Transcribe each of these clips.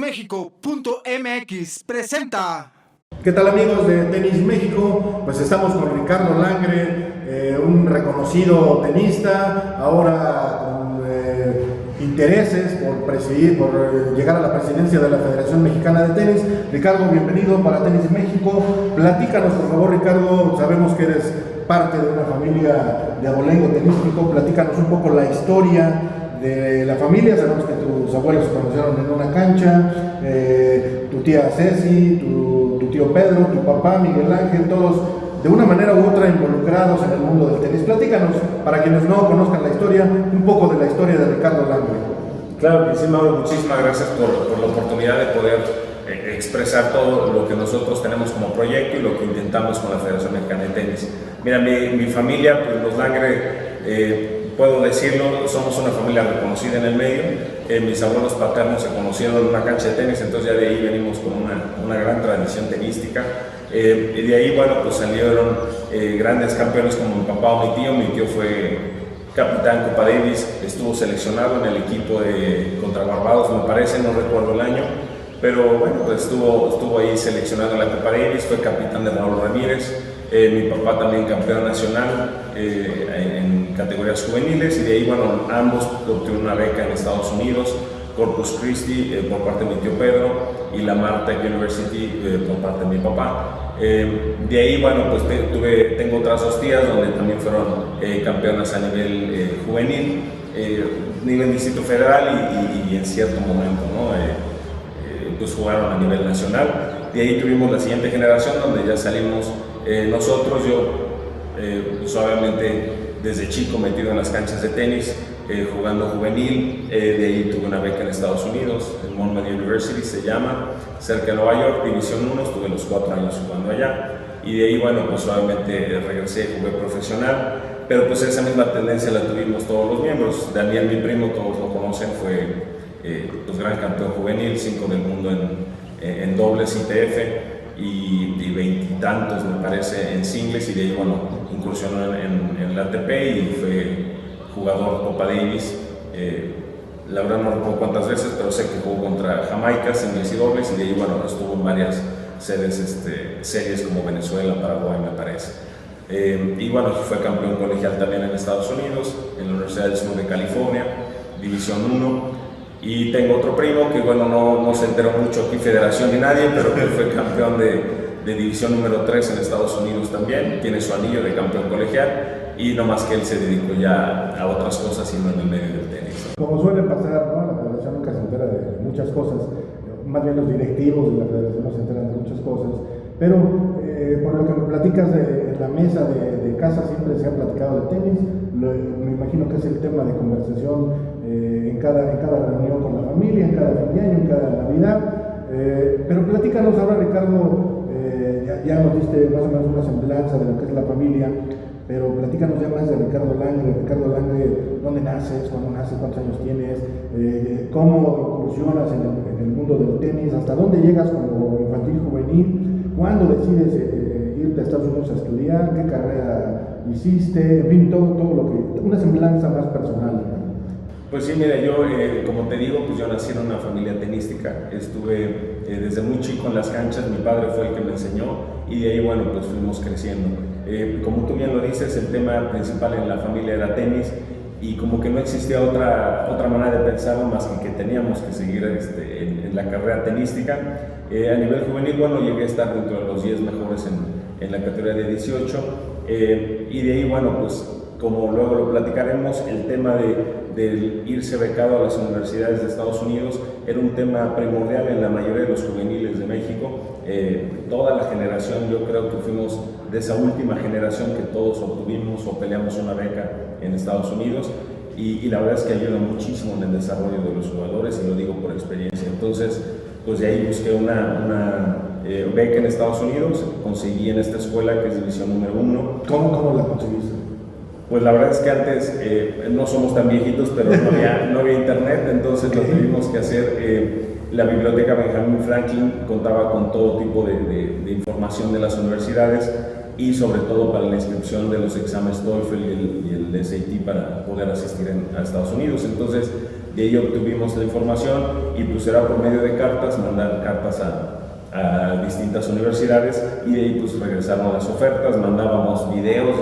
tenismexico.mx presenta. ¿Qué tal, amigos de Tenis México? Pues estamos con Ricardo Langre, un reconocido tenista, ahora con intereses por llegar a la presidencia de la Federación Mexicana de Tenis. Ricardo, bienvenido para Tenis México. Platícanos, por favor, Ricardo, sabemos que eres parte de una familia de abolengo tenístico. Platícanos un poco la historia de la familia. Sabemos que tus abuelos se conocieron en una cancha, tu tía Ceci, tu tío Pedro, tu papá Miguel Ángel, todos de una manera u otra involucrados en el mundo del tenis. Platícanos, para quienes no conozcan la historia, un poco de la historia de Ricardo Langre. Claro que sí, Mauro, muchísimas gracias por la oportunidad de poder expresar todo lo que nosotros tenemos como proyecto y lo que intentamos con la Federación Mexicana de Tenis. Mira, mi familia, pues los Langre, puedo decirlo, somos una familia reconocida en el medio. Mis abuelos paternos se conocieron en una cancha de tenis, entonces ya de ahí venimos con una gran tradición tenística. Y de ahí, bueno, pues salieron grandes campeones como mi papá o mi tío. Mi tío fue capitán Copa Davis, estuvo seleccionado en el equipo contra Barbados, me parece, no recuerdo el año, pero bueno, pues estuvo ahí seleccionado en la Copa Davis, fue capitán de Raúl Ramírez. Mi papá también campeón nacional en categorías juveniles, y de ahí, bueno, ambos obtuvieron una beca en Estados Unidos, Corpus Christi por parte de mi tío Pedro y la Martech University por parte de mi papá. De ahí, bueno, pues tengo otras dos tías donde también fueron campeonas a nivel juvenil, nivel Distrito Federal y en cierto momento, ¿no? Pues jugaron a nivel nacional. De ahí tuvimos la siguiente generación donde ya salimos nosotros. Yo pues obviamente desde chico metido en las canchas de tenis, jugando juvenil. De ahí tuve una beca en Estados Unidos, en Monmouth University se llama, cerca de Nueva York, División 1, estuve los 4 años jugando allá. Y de ahí, bueno, pues obviamente regresé, jugué profesional, pero pues esa misma tendencia la tuvimos todos los miembros. Daniel, mi primo, todos lo conocen, fue pues gran campeón juvenil, 5 del mundo en dobles ITF y 20 y tantos, me parece, en singles, y de ahí, bueno, incursionó en la ATP y fue jugador Copa Davis. La verdad no recuerdo cuántas veces, pero sé que jugó contra Jamaica, singles y dobles, y de ahí, bueno, estuvo en varias series como Venezuela, Paraguay, me parece. Y bueno, fue campeón colegial también en Estados Unidos, en la Universidad del Sur de California, División 1. Y tengo otro primo que, bueno, no se enteró mucho aquí, federación ni nadie, pero que fue campeón de División número 3 en Estados Unidos también, tiene su anillo de campeón colegial, y no más que él se dedicó ya a otras cosas y no en el medio del tenis. Como suele pasar, ¿no? La federación nunca se entera de muchas cosas, más bien los directivos de la federación no se enteran de muchas cosas, pero por lo que me platicas en la mesa de casa siempre se ha platicado de tenis. Me imagino que es el tema de conversación en cada reunión con la familia, en cada fin de año, en cada Navidad. Pero platícanos ahora, Ricardo, ya nos diste más o menos una semblanza de lo que es la familia, pero platícanos ya más de Ricardo Langre. Ricardo Langre, ¿dónde naces? ¿Cuándo naces? ¿Cuántos años tienes? ¿Cómo incursionas en el mundo del tenis? ¿Hasta dónde llegas como infantil juvenil? ¿Cuándo decides irte a Estados Unidos a estudiar? ¿Qué carrera hiciste? En fin, todo lo que... una semblanza más personal. Pues sí, mira, yo, como te digo, pues yo nací en una familia tenística. Estuve desde muy chico en las canchas, mi padre fue el que me enseñó, y de ahí, bueno, pues fuimos creciendo. Como tú bien lo dices, el tema principal en la familia era tenis, y como que no existía otra manera de pensarlo más que teníamos que seguir en la carrera tenística. A nivel juvenil, bueno, llegué a estar dentro de los 10 mejores en la categoría de 18, y de ahí, bueno, pues como luego lo platicaremos, el tema de irse becado a las universidades de Estados Unidos era un tema primordial en la mayoría de los juveniles de México. Toda la generación, yo creo que fuimos de esa última generación que todos obtuvimos o peleamos una beca en Estados Unidos, y la verdad es que ayuda muchísimo en el desarrollo de los jugadores, y lo digo por experiencia. Entonces, pues de ahí busqué una beca en Estados Unidos, conseguí en esta escuela que es División número 1. ¿Cómo la conseguiste? Pues la verdad es que antes no somos tan viejitos, pero no había internet, entonces lo tuvimos que hacer. La biblioteca Benjamin Franklin contaba con todo tipo de información de las universidades, y sobre todo para la inscripción de los exámenes TOEFL y el SAT para poder asistir a Estados Unidos. Entonces de ahí obtuvimos la información y pues era por medio de cartas, mandar cartas a distintas universidades y de ahí pues regresaron las ofertas, mandábamos videos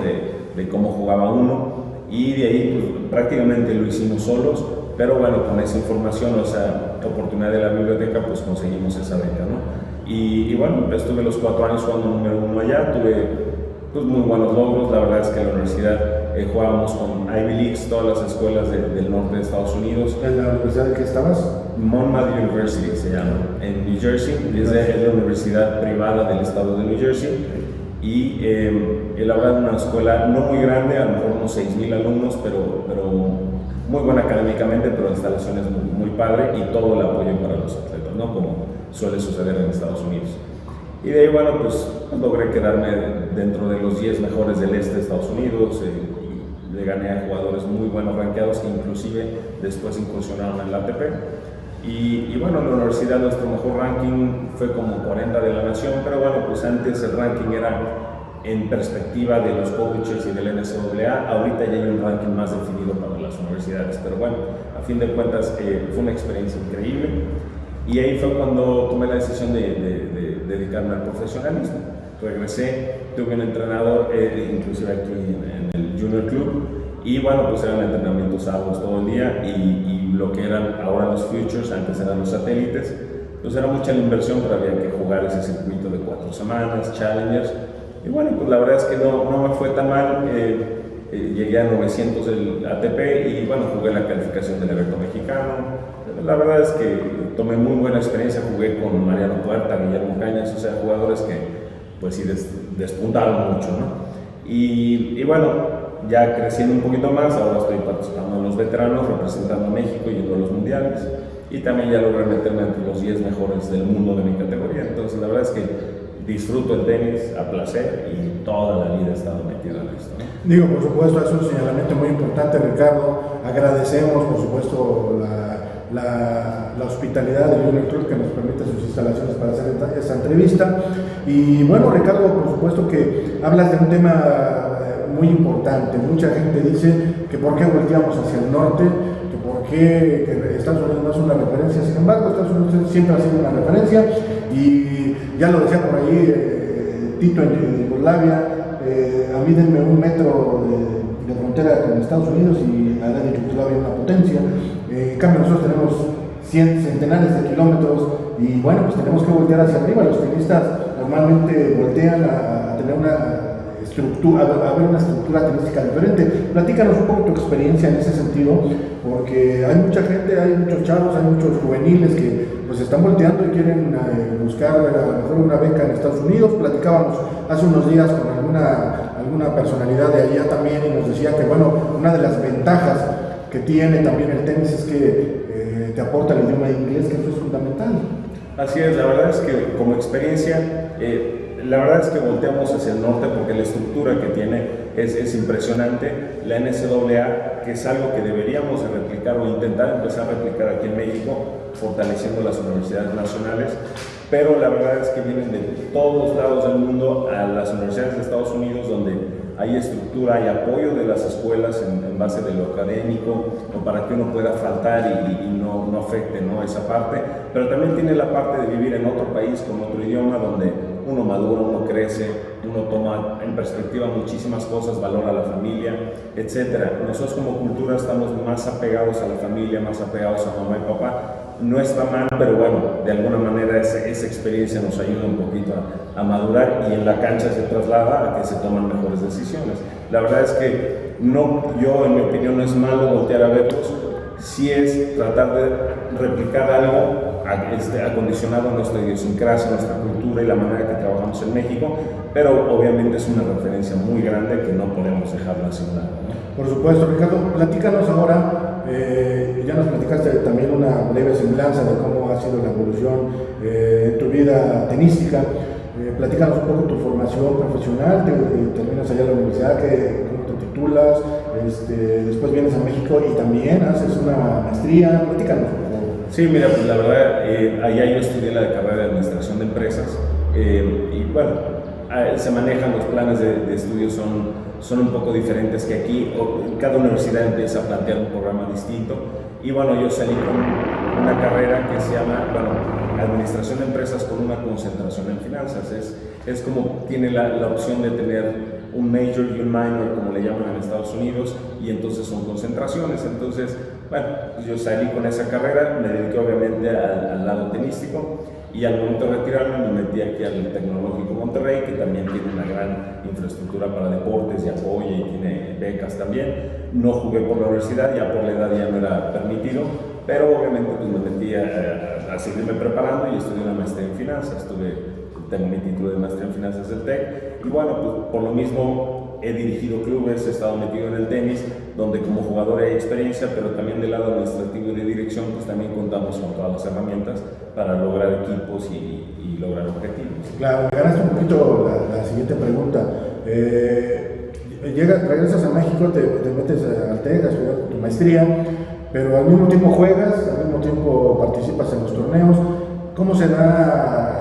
de cómo jugaba uno y de ahí pues, prácticamente lo hicimos solos, pero bueno, con esa información, o esa oportunidad de la biblioteca, pues conseguimos esa beca, ¿no? Y bueno, estuve los 4 años jugando número 1 allá, tuve pues, muy buenos logros. La verdad es que en la universidad jugábamos con Ivy Leagues, todas las escuelas del norte de Estados Unidos. ¿En la universidad en que estabas? Monmouth University se llama, en New Jersey, es la universidad privada del estado de New Jersey. Y la verdad una escuela no muy grande, a lo mejor unos 6,000 alumnos, pero muy buena académicamente, pero instalaciones muy padre y todo el apoyo para los atletas, ¿no? Como suele suceder en Estados Unidos. Y de ahí, bueno, pues logré quedarme dentro de los 10 mejores del este de Estados Unidos. Le gané a jugadores muy buenos rankeados que inclusive después incursionaron en la ATP. Y bueno, en la universidad nuestro mejor ranking fue como 40 de la nación, pero bueno, pues antes el ranking era en perspectiva de los coaches y del NCAA. Ahorita ya hay un ranking más definido para las universidades, pero bueno, a fin de cuentas fue una experiencia increíble. Y ahí fue cuando tomé la decisión de dedicarme al profesionalismo. Regresé, tuve un entrenador, inclusive aquí en el Junior Club, y bueno, pues eran entrenamientos sábados todo el día, y lo que eran ahora los Futures, antes eran los satélites, pues era mucha la inversión, pero había que jugar ese circuito de 4 semanas, Challengers, y bueno, pues la verdad es que no me fue tan mal. Llegué a 900 del ATP y bueno, jugué la calificación del evento mexicano. La verdad es que tomé muy buena experiencia, jugué con Mariano Puerta, Guillermo Cañas, o sea, jugadores que pues sí despuntaron mucho, ¿no? Y bueno, ya creciendo un poquito más, ahora estoy participando en los veteranos, representando a México, yendo a los mundiales, y también ya logré meterme entre los 10 mejores del mundo de mi categoría. Entonces la verdad es que disfruto el tenis a placer y toda la vida he estado metido en esto, ¿no? Digo, por supuesto, es un señalamiento muy importante, Ricardo. Agradecemos, por supuesto, la hospitalidad del Junior Club que nos permite sus instalaciones para hacer esta entrevista. Y bueno, Ricardo, por supuesto que hablas de un tema muy importante. Mucha gente dice que por qué volteamos hacia el norte, que por qué que Estados Unidos no es una referencia. Sin embargo, Estados Unidos siempre ha sido una referencia, y ya lo decía por ahí Tito en Yugoslavia. A mí denme 1 metro de frontera con Estados Unidos y hará de Yugoslavia una potencia. En cambio nosotros tenemos centenares de kilómetros y bueno, pues tenemos que voltear hacia arriba. Los tenistas normalmente voltean a tener una estructura, a ver una estructura tenística diferente. Platícanos un poco tu experiencia en ese sentido, porque hay mucha gente, hay muchos chavos, hay muchos juveniles que pues están volteando y quieren buscar a lo mejor una beca en Estados Unidos. Platicábamos hace unos días con alguna personalidad de allá también y nos decía que bueno, una de las ventajas que tiene también el tenis es que te aporta el idioma inglés, que eso es fundamental. Así es, la verdad es que como experiencia, la verdad es que volteamos hacia el norte porque la estructura que tiene es impresionante. La NCAA, que es algo que deberíamos de replicar o intentar empezar a replicar aquí en México, fortaleciendo las universidades nacionales, pero la verdad es que vienen de todos lados del mundo a las universidades de Estados Unidos, donde hay estructura, hay apoyo de las escuelas en base de lo académico, o para que uno pueda faltar y no afecte, ¿no?, esa parte, pero también tiene la parte de vivir en otro país con otro idioma, donde uno madura, uno crece, uno toma en perspectiva muchísimas cosas, valora a la familia, etc. Nosotros como cultura estamos más apegados a la familia, más apegados a mamá y papá. No está mal, pero bueno, de alguna manera esa experiencia nos ayuda un poquito a madurar, y en la cancha se traslada a que se toman mejores decisiones. La verdad es que yo en mi opinión no es malo voltear a verlos, sí es tratar de replicar algo acondicionado a nuestra idiosincrasia, a nuestra cultura y la manera que trabajamos en México, pero obviamente es una referencia muy grande que no podemos dejarla sin lado, ¿no? Por supuesto, Ricardo, platícanos ahora. Ya nos platicaste también una breve semblanza de cómo ha sido la evolución en tu vida tenística. Platícanos un poco tu formación profesional. Terminas allá en la universidad, ¿cómo te titulas? Después vienes a México y también haces una maestría. Platícanos, por favor. Sí, mira, pues la verdad, allá yo estudié la carrera de Administración de Empresas, y bueno, se manejan los planes de estudio, son un poco diferentes que aquí. Cada universidad empieza a plantear un programa distinto, y bueno, yo salí con una carrera que se llama, bueno, Administración de Empresas con una concentración en finanzas. Es como tiene la opción de tener un major y un minor, como le llaman en Estados Unidos, y entonces son concentraciones. Entonces, bueno, pues yo salí con esa carrera, me dediqué obviamente al lado tenístico, y al momento de retirarme me metí aquí al Tecnológico Monterrey, que también tiene una gran infraestructura para deportes y apoya y tiene becas también. No jugué por la universidad, ya por la edad ya no era permitido, pero obviamente pues me metí a seguirme preparando y estudié una maestría en finanzas. Tengo mi título de maestría en finanzas del TEC, y bueno, pues por lo mismo he dirigido clubes, he estado metido en el tenis, donde como jugador hay experiencia, pero también del lado administrativo y de dirección, pues también contamos con todas las herramientas para lograr equipos y lograr objetivos. Claro, me ganaste un poquito la siguiente pregunta. Regresas a México, te metes al TEC a estudiar tu maestría, pero al mismo tiempo juegas, al mismo tiempo participas en los torneos. ¿Cómo se da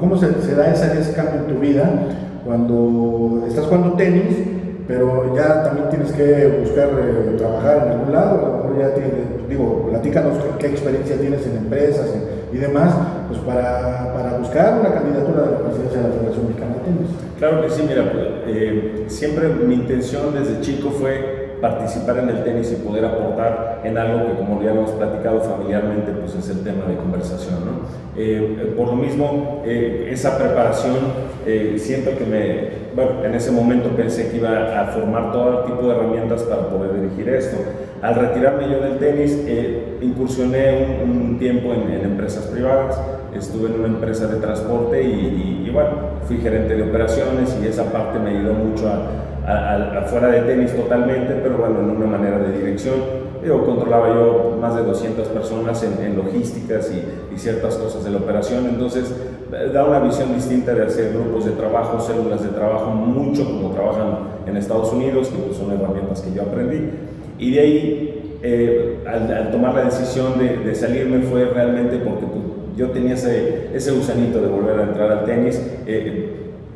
cómo se da ese cambio en tu vida cuando estás jugando tenis, pero ya también tienes que buscar trabajar en algún lado? A lo mejor ya platícanos qué experiencia tienes en empresas y demás, pues para buscar una candidatura de la presidencia de la Federación Mexicana de Tenis. Claro que sí, mira, siempre mi intención desde chico fue participar en el tenis y poder aportar en algo que, como ya hemos platicado familiarmente, pues es el tema de conversación, ¿no? Por lo mismo, esa preparación, siempre en ese momento pensé que iba a formar todo tipo de herramientas para poder dirigir esto. Al retirarme yo del tenis, incursioné un tiempo en empresas privadas. Estuve en una empresa de transporte y bueno, fui gerente de operaciones, y esa parte me ayudó mucho afuera de tenis totalmente, pero bueno, en una manera de dirección. Controlaba yo más de 200 personas en logísticas y ciertas cosas de la operación. Entonces da una visión distinta de hacer grupos de trabajo, células de trabajo, mucho como trabajan en Estados Unidos, que pues son herramientas que yo aprendí. Y de ahí, al tomar la decisión de salirme, fue realmente porque pues, yo tenía ese gusanito de volver a entrar al tenis,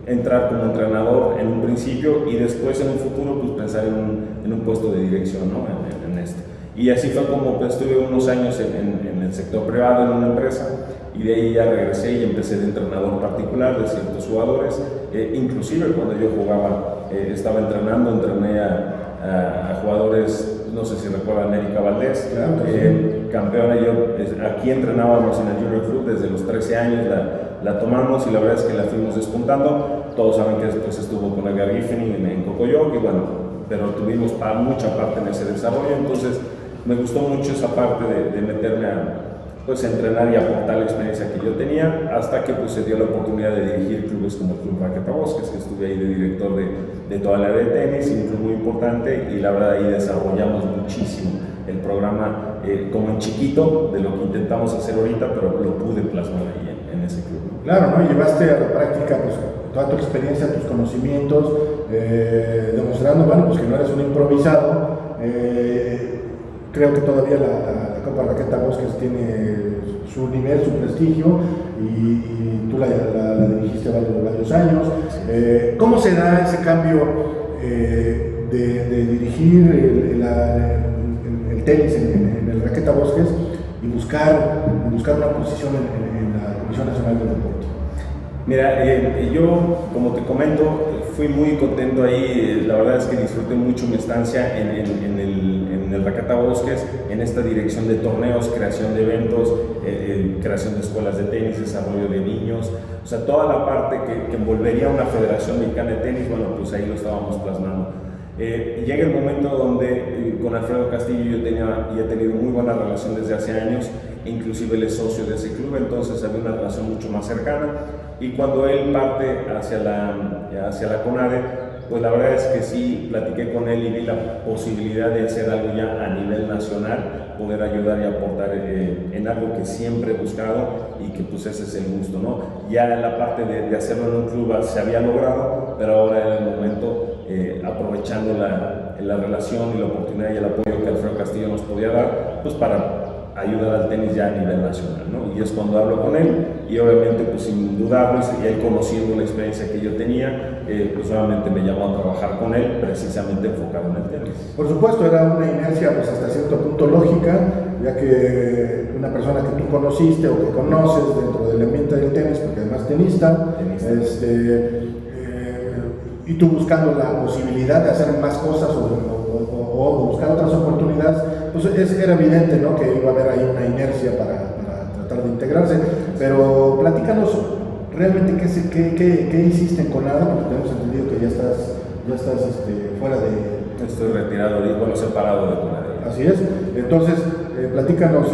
entrar como entrenador en un principio, y después en un futuro pues pensar en un puesto de dirección, ¿no? en esto. Y así fue como pues, estuve unos años en el sector privado, en una empresa, y de ahí ya regresé y empecé de entrenador particular de ciertos jugadores. Inclusive cuando yo jugaba, estaba entrené a jugadores, no sé si recuerdan, Erika Valdés, claro, campeona. Aquí entrenábamos en el Junior Club desde los 13 años, la tomamos, y la verdad es que la fuimos despuntando. Todos saben que después estuvo con Edgar Giffening en Cocoyoc, y bueno, pero tuvimos mucha parte en ese desarrollo. Entonces me gustó mucho esa parte de meterme a entrenar y aportar la experiencia que yo tenía, hasta que pues, se dio la oportunidad de dirigir clubes como el Club Raqueta Bosques, que estuve ahí de director de toda la área de tenis, y un club muy importante, y la verdad ahí desarrollamos muchísimo el programa, como en chiquito, de lo que intentamos hacer ahorita, pero lo pude plasmar ahí en ese club. Claro, ¿no? Llevaste a la práctica pues, toda tu experiencia, tus conocimientos, demostrando, bueno, pues que no eres un improvisado. Creo que todavía la Copa Raqueta Bosques tiene su nivel, su prestigio, y tú la dirigiste varios años. ¿Cómo se da ese cambio de dirigir el tenis en el Raqueta Bosques y buscar una posición en la Comisión Nacional del Deporte? Mira, yo, como te comento, fui muy contento ahí. La verdad es que disfruté mucho mi estancia en el Raqueta Bosques, en esta dirección de torneos, creación de eventos, creación de escuelas de tenis, desarrollo de niños, o sea, toda la parte que envolvería una Federación Mexicana de Tenis. Bueno, pues ahí lo estábamos plasmando. Llega el momento donde con Alfredo Castillo yo he tenido muy buena relación desde hace años, inclusive él es socio de ese club, entonces había una relación mucho más cercana. Y cuando él parte hacia la CONADE, pues la verdad es que sí, platiqué con él y vi la posibilidad de hacer algo ya a nivel nacional, poder ayudar y aportar en algo que siempre he buscado, y que pues ese es el gusto, ¿no? Ya la parte de hacerlo en un club se había logrado, pero ahora era el momento, aprovechando la relación y la oportunidad y el apoyo que Alfredo Castillo nos podía dar, pues para ayudar al tenis ya a nivel nacional, ¿no? Y es cuando hablo con él y obviamente pues indudables, y él conociendo la experiencia que yo tenía, pues obviamente me llamó a trabajar con él precisamente enfocado en el tenis. Por supuesto, era una inercia pues hasta cierto punto lógica, ya que una persona que tú conociste o que conoces dentro del ambiente del tenis, porque además tenista. Y tú buscando la posibilidad de hacer más cosas o buscar otras oportunidades, pues era evidente, ¿no?, que iba a haber ahí una inercia para tratar de integrarse. Pero platícanos realmente qué hiciste en CONADE, porque tenemos entendido que ya estás fuera de... Estoy retirado y bueno, separado de CONADE. Así es. Entonces, platícanos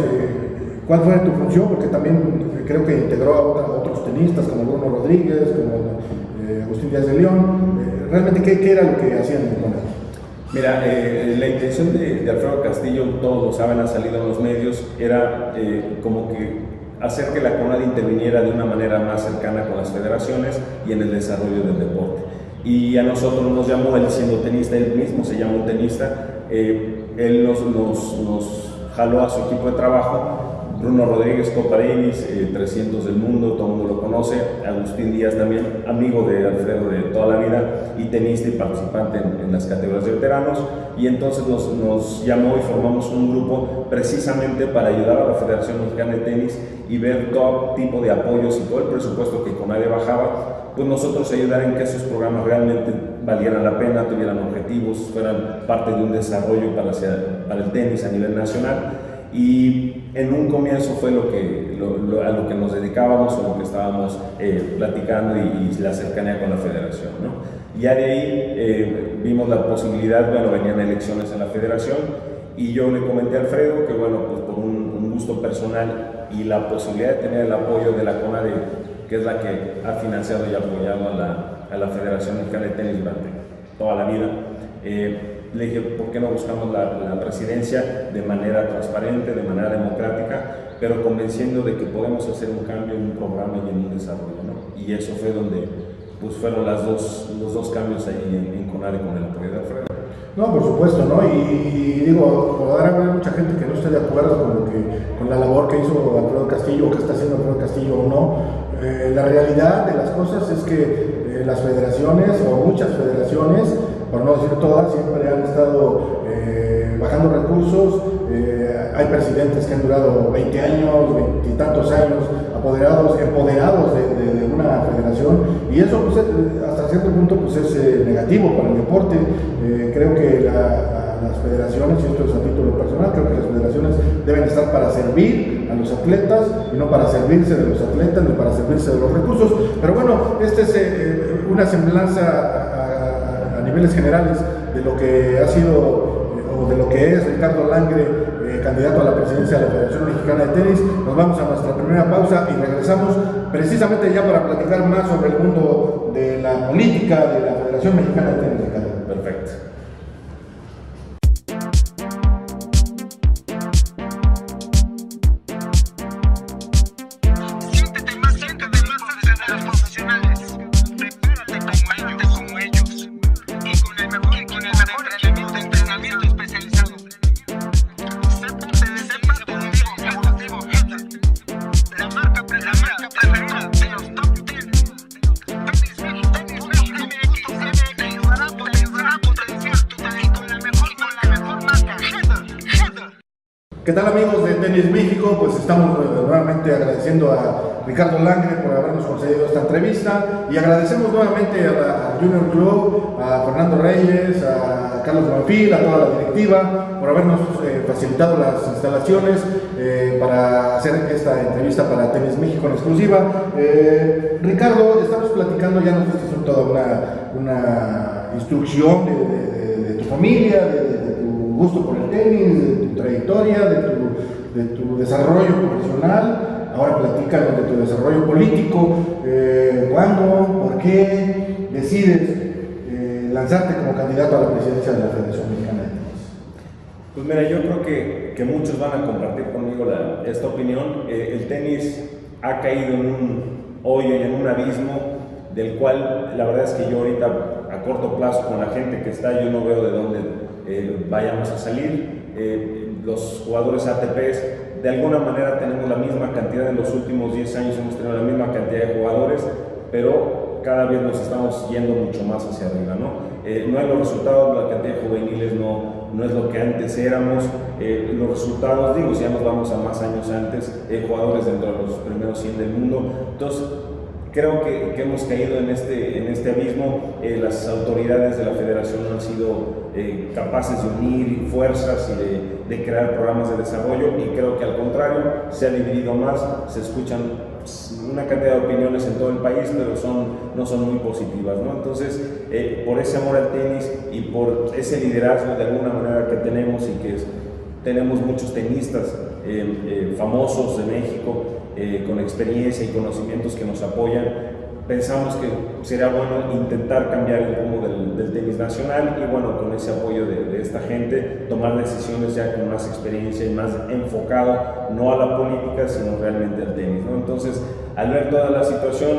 cuál fue tu función, porque también creo que integró a otros tenistas como Bruno Rodríguez, como Agustín Díaz de León. Realmente, ¿qué era lo que hacían en CONADE? Mira, la intención de Alfredo Castillo, todos lo saben, ha salido en los medios, era como que hacer que la CONADE interviniera de una manera más cercana con las federaciones y en el desarrollo del deporte. Y a nosotros nos llamó, él siendo tenista, él mismo se llama un tenista, él nos jaló a su equipo de trabajo. Bruno Rodríguez, Copa Davis, 300 del mundo, todo el mundo lo conoce. Agustín Díaz también, amigo de Alfredo de toda la vida y tenista y participante en las categorías de veteranos. Y entonces nos llamó y formamos un grupo precisamente para ayudar a la Federación Mexicana de Tenis y ver todo tipo de apoyos y todo el presupuesto que CONADE bajaba, pues nosotros ayudar en que esos programas realmente valieran la pena, tuvieran objetivos, fueran parte de un desarrollo para el tenis a nivel nacional. Y en un comienzo fue a lo que nos dedicábamos o lo que estábamos platicando y la cercanía con la federación, ¿no? Ya de ahí vimos la posibilidad, bueno, venían elecciones en la federación y yo le comenté a Alfredo que, bueno, pues por un gusto personal y la posibilidad de tener el apoyo de la CONADE, que es la que ha financiado y apoyado a la Federación Mexicana de Tenis durante toda la vida, le dije, ¿por qué no buscamos la presidencia de manera transparente, de manera democrática, pero convenciendo de que podemos hacer un cambio en un programa y en un desarrollo, ¿no? Y eso fue donde pues, fueron los dos cambios ahí en CONADE con el apoyo de Alfredo. No, por supuesto, ¿no? Y digo, podrá haber mucha gente que no esté de acuerdo con la labor que hizo Alfredo Castillo o que está haciendo Alfredo Castillo o no. La realidad de las cosas es que las federaciones, o muchas federaciones, por no decir todas, siempre han estado bajando recursos. Hay presidentes que han durado 20 años, 20 y tantos años, empoderados de una federación, y eso pues, hasta cierto punto pues, es negativo para el deporte. Creo que las federaciones, y esto es a título personal, creo que las federaciones deben estar para servir a los atletas y no para servirse de los atletas ni para servirse de los recursos. Pero bueno, esta es una semblanza a niveles generales de lo que ha sido o de lo que es Ricardo Langre, candidato a la presidencia de la Federación Mexicana de Tenis. Nos vamos a nuestra primera pausa y regresamos precisamente ya para platicar más sobre el mundo de la política de la Federación Mexicana de Tenis. Perfecto. ¿Qué tal, amigos de Tenis México? Pues estamos nuevamente agradeciendo a Ricardo Langre por habernos concedido esta entrevista y agradecemos nuevamente al Junior Club, a Fernando Reyes, a Carlos Manfil, a toda la directiva por habernos facilitado las instalaciones para hacer esta entrevista para Tenis México en exclusiva. Ricardo, estamos platicando, ya nos diste toda una instrucción de tu familia, de tu gusto por el tenis, de tu trayectoria, de tu desarrollo profesional. Ahora platícanos de tu desarrollo político. ¿Cuándo, por qué decides lanzarte como candidato a la presidencia de la Federación Mexicana de Tenis? Pues mira, yo creo que muchos van a compartir conmigo esta opinión. El tenis ha caído en un hoyo y en un abismo del cual la verdad es que yo ahorita a corto plazo con la gente que está, yo no veo de dónde vayamos a salir. Los jugadores ATPs de alguna manera tenemos la misma cantidad, en los últimos 10 años hemos tenido la misma cantidad de jugadores, pero cada vez nos estamos yendo mucho más hacia arriba, ¿no? No hay los resultados, la cantidad de juveniles no es lo que antes éramos, los resultados, digo, si ya nos vamos a más años antes, jugadores dentro de los primeros 100 del mundo, entonces creo que hemos caído en este abismo. Las autoridades de la federación no han sido capaces de unir fuerzas y de crear programas de desarrollo, y creo que al contrario se ha dividido más, se escuchan una cantidad de opiniones en todo el país, pero no son muy positivas, ¿no? Entonces, por ese amor al tenis y por ese liderazgo de alguna manera que tenemos, y que tenemos muchos tenistas famosos de México, con experiencia y conocimientos que nos apoyan, pensamos que sería bueno intentar cambiar el rumbo del tenis nacional, y bueno, con ese apoyo de esta gente, tomar decisiones ya con más experiencia y más enfocado no a la política, sino realmente al tenis, ¿no? Entonces, al ver toda la situación,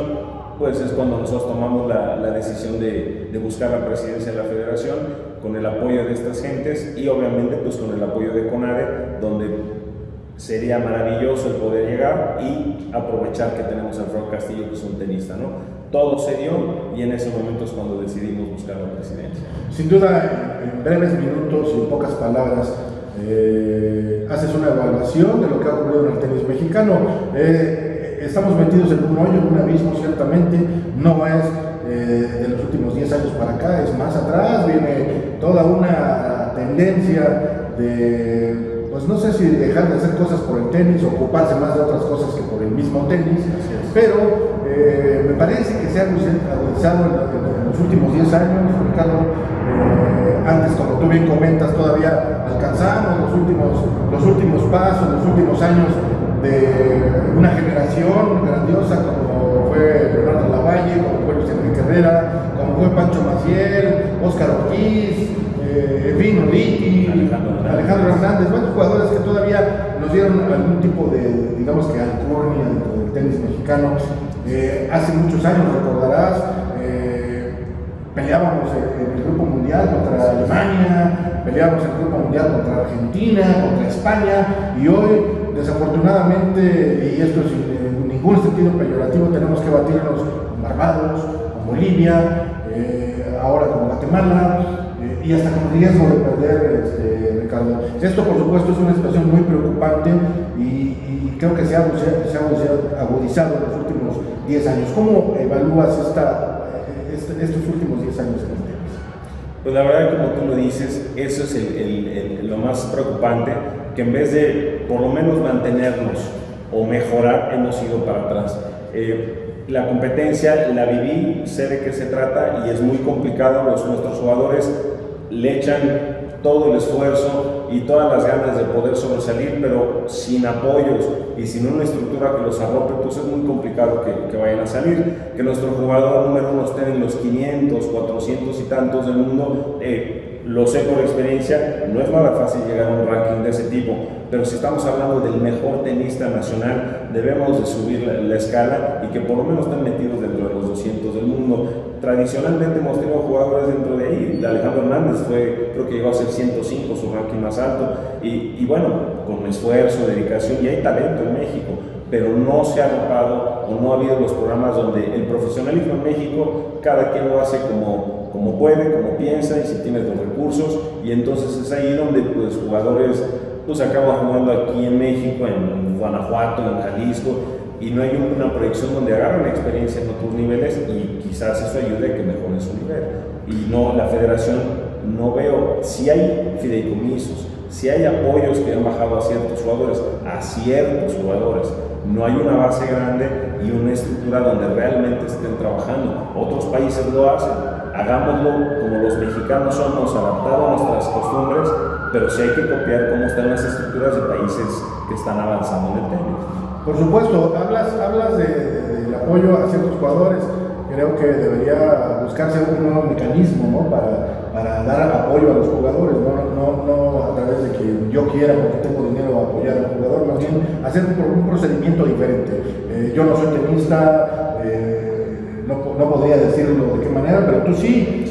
pues es cuando nosotros tomamos la decisión de buscar la presidencia de la federación, con el apoyo de estas gentes y obviamente pues con el apoyo de CONADE, donde sería maravilloso el poder llegar y aprovechar que tenemos a Alfredo Castillo, que es un tenista, ¿no? Todo se dio, y en ese momento es cuando decidimos buscar la presidencia. Sin duda, en breves minutos y en pocas palabras, haces una evaluación de lo que ha ocurrido en el tenis mexicano. Estamos metidos en un hoyo, en un abismo, ciertamente. No es de los últimos 10 años para acá, es más atrás. Viene toda una tendencia de, pues no sé si dejar de hacer cosas por el tenis, ocuparse más de otras cosas que por el mismo tenis, pero me parece que se ha agudizado en los últimos 10 años, Ricardo. Antes, como tú bien comentas, todavía alcanzamos los últimos pasos, los últimos años de una generación grandiosa como fue Leonardo Lavalle, como fue Luis Enrique Herrera, como fue Pancho Maciel, Óscar Ortiz, Vino Liti, Alejandro Hernández, varios jugadores que todavía nos dieron algún tipo de, digamos que alcurnia dentro del tenis mexicano. Hace muchos años, recordarás, peleábamos en el Grupo Mundial contra Alemania, peleábamos en el Grupo Mundial contra Argentina, contra España, y hoy, desafortunadamente, y esto sin ningún sentido peyorativo, tenemos que batirnos con Barbados, con Bolivia, ahora con Guatemala, y hasta con riesgo de perder, Ricardo. Esto, por supuesto, es una situación muy preocupante, y creo que se ha agudizado en los últimos 10 años. ¿Cómo evalúas estos últimos 10 años en el tenis? Pues la verdad, como tú lo dices, eso es lo más preocupante, que en vez de por lo menos mantenernos o mejorar, hemos ido para atrás. La competencia la viví, sé de qué se trata, y es muy complicado. Nuestros jugadores le echan todo el esfuerzo y todas las ganas de poder sobresalir, pero sin apoyos y sin una estructura que los arrope, pues es muy complicado que vayan a salir. Que nuestro jugador número uno esté en los 500, 400 y tantos del mundo, lo sé por experiencia, no es nada fácil llegar a un ranking de ese tipo, pero si estamos hablando del mejor tenista nacional, debemos de subir la escala, y que por lo menos estén metidos dentro de los 200 del mundo. Tradicionalmente hemos tenido jugadores dentro de ahí. Alejandro Hernández creo que llegó a ser 105, su ranking más alto, y bueno, con esfuerzo, dedicación, y hay talento en México, pero no se ha arropado o no ha habido los programas donde el profesionalismo en México, cada quien lo hace como puede, como piensa, y si tienes los recursos, y entonces es ahí donde pues jugadores pues acaban jugando aquí en México, en Guanajuato, en Jalisco, y no hay una proyección donde agarran experiencia en otros niveles, y quizás eso ayude a que mejore su nivel. Y no, la federación no veo, si hay fideicomisos, si hay apoyos que han bajado a ciertos jugadores, no hay una base grande y una estructura donde realmente estén trabajando. Otros países lo hacen, hagámoslo como los mexicanos somos, adaptados a nuestras costumbres, pero sí hay que copiar cómo están las estructuras de países que están avanzando en el tenis. Por supuesto, hablas del apoyo a ciertos jugadores. Creo que debería buscarse un nuevo mecanismo, ¿no? para dar apoyo a los jugadores, no a través de que yo quiera, porque tengo dinero, apoyar al jugador, más bien hacer un procedimiento diferente. Yo no soy tenista, no podría decirlo de qué manera, pero tú sí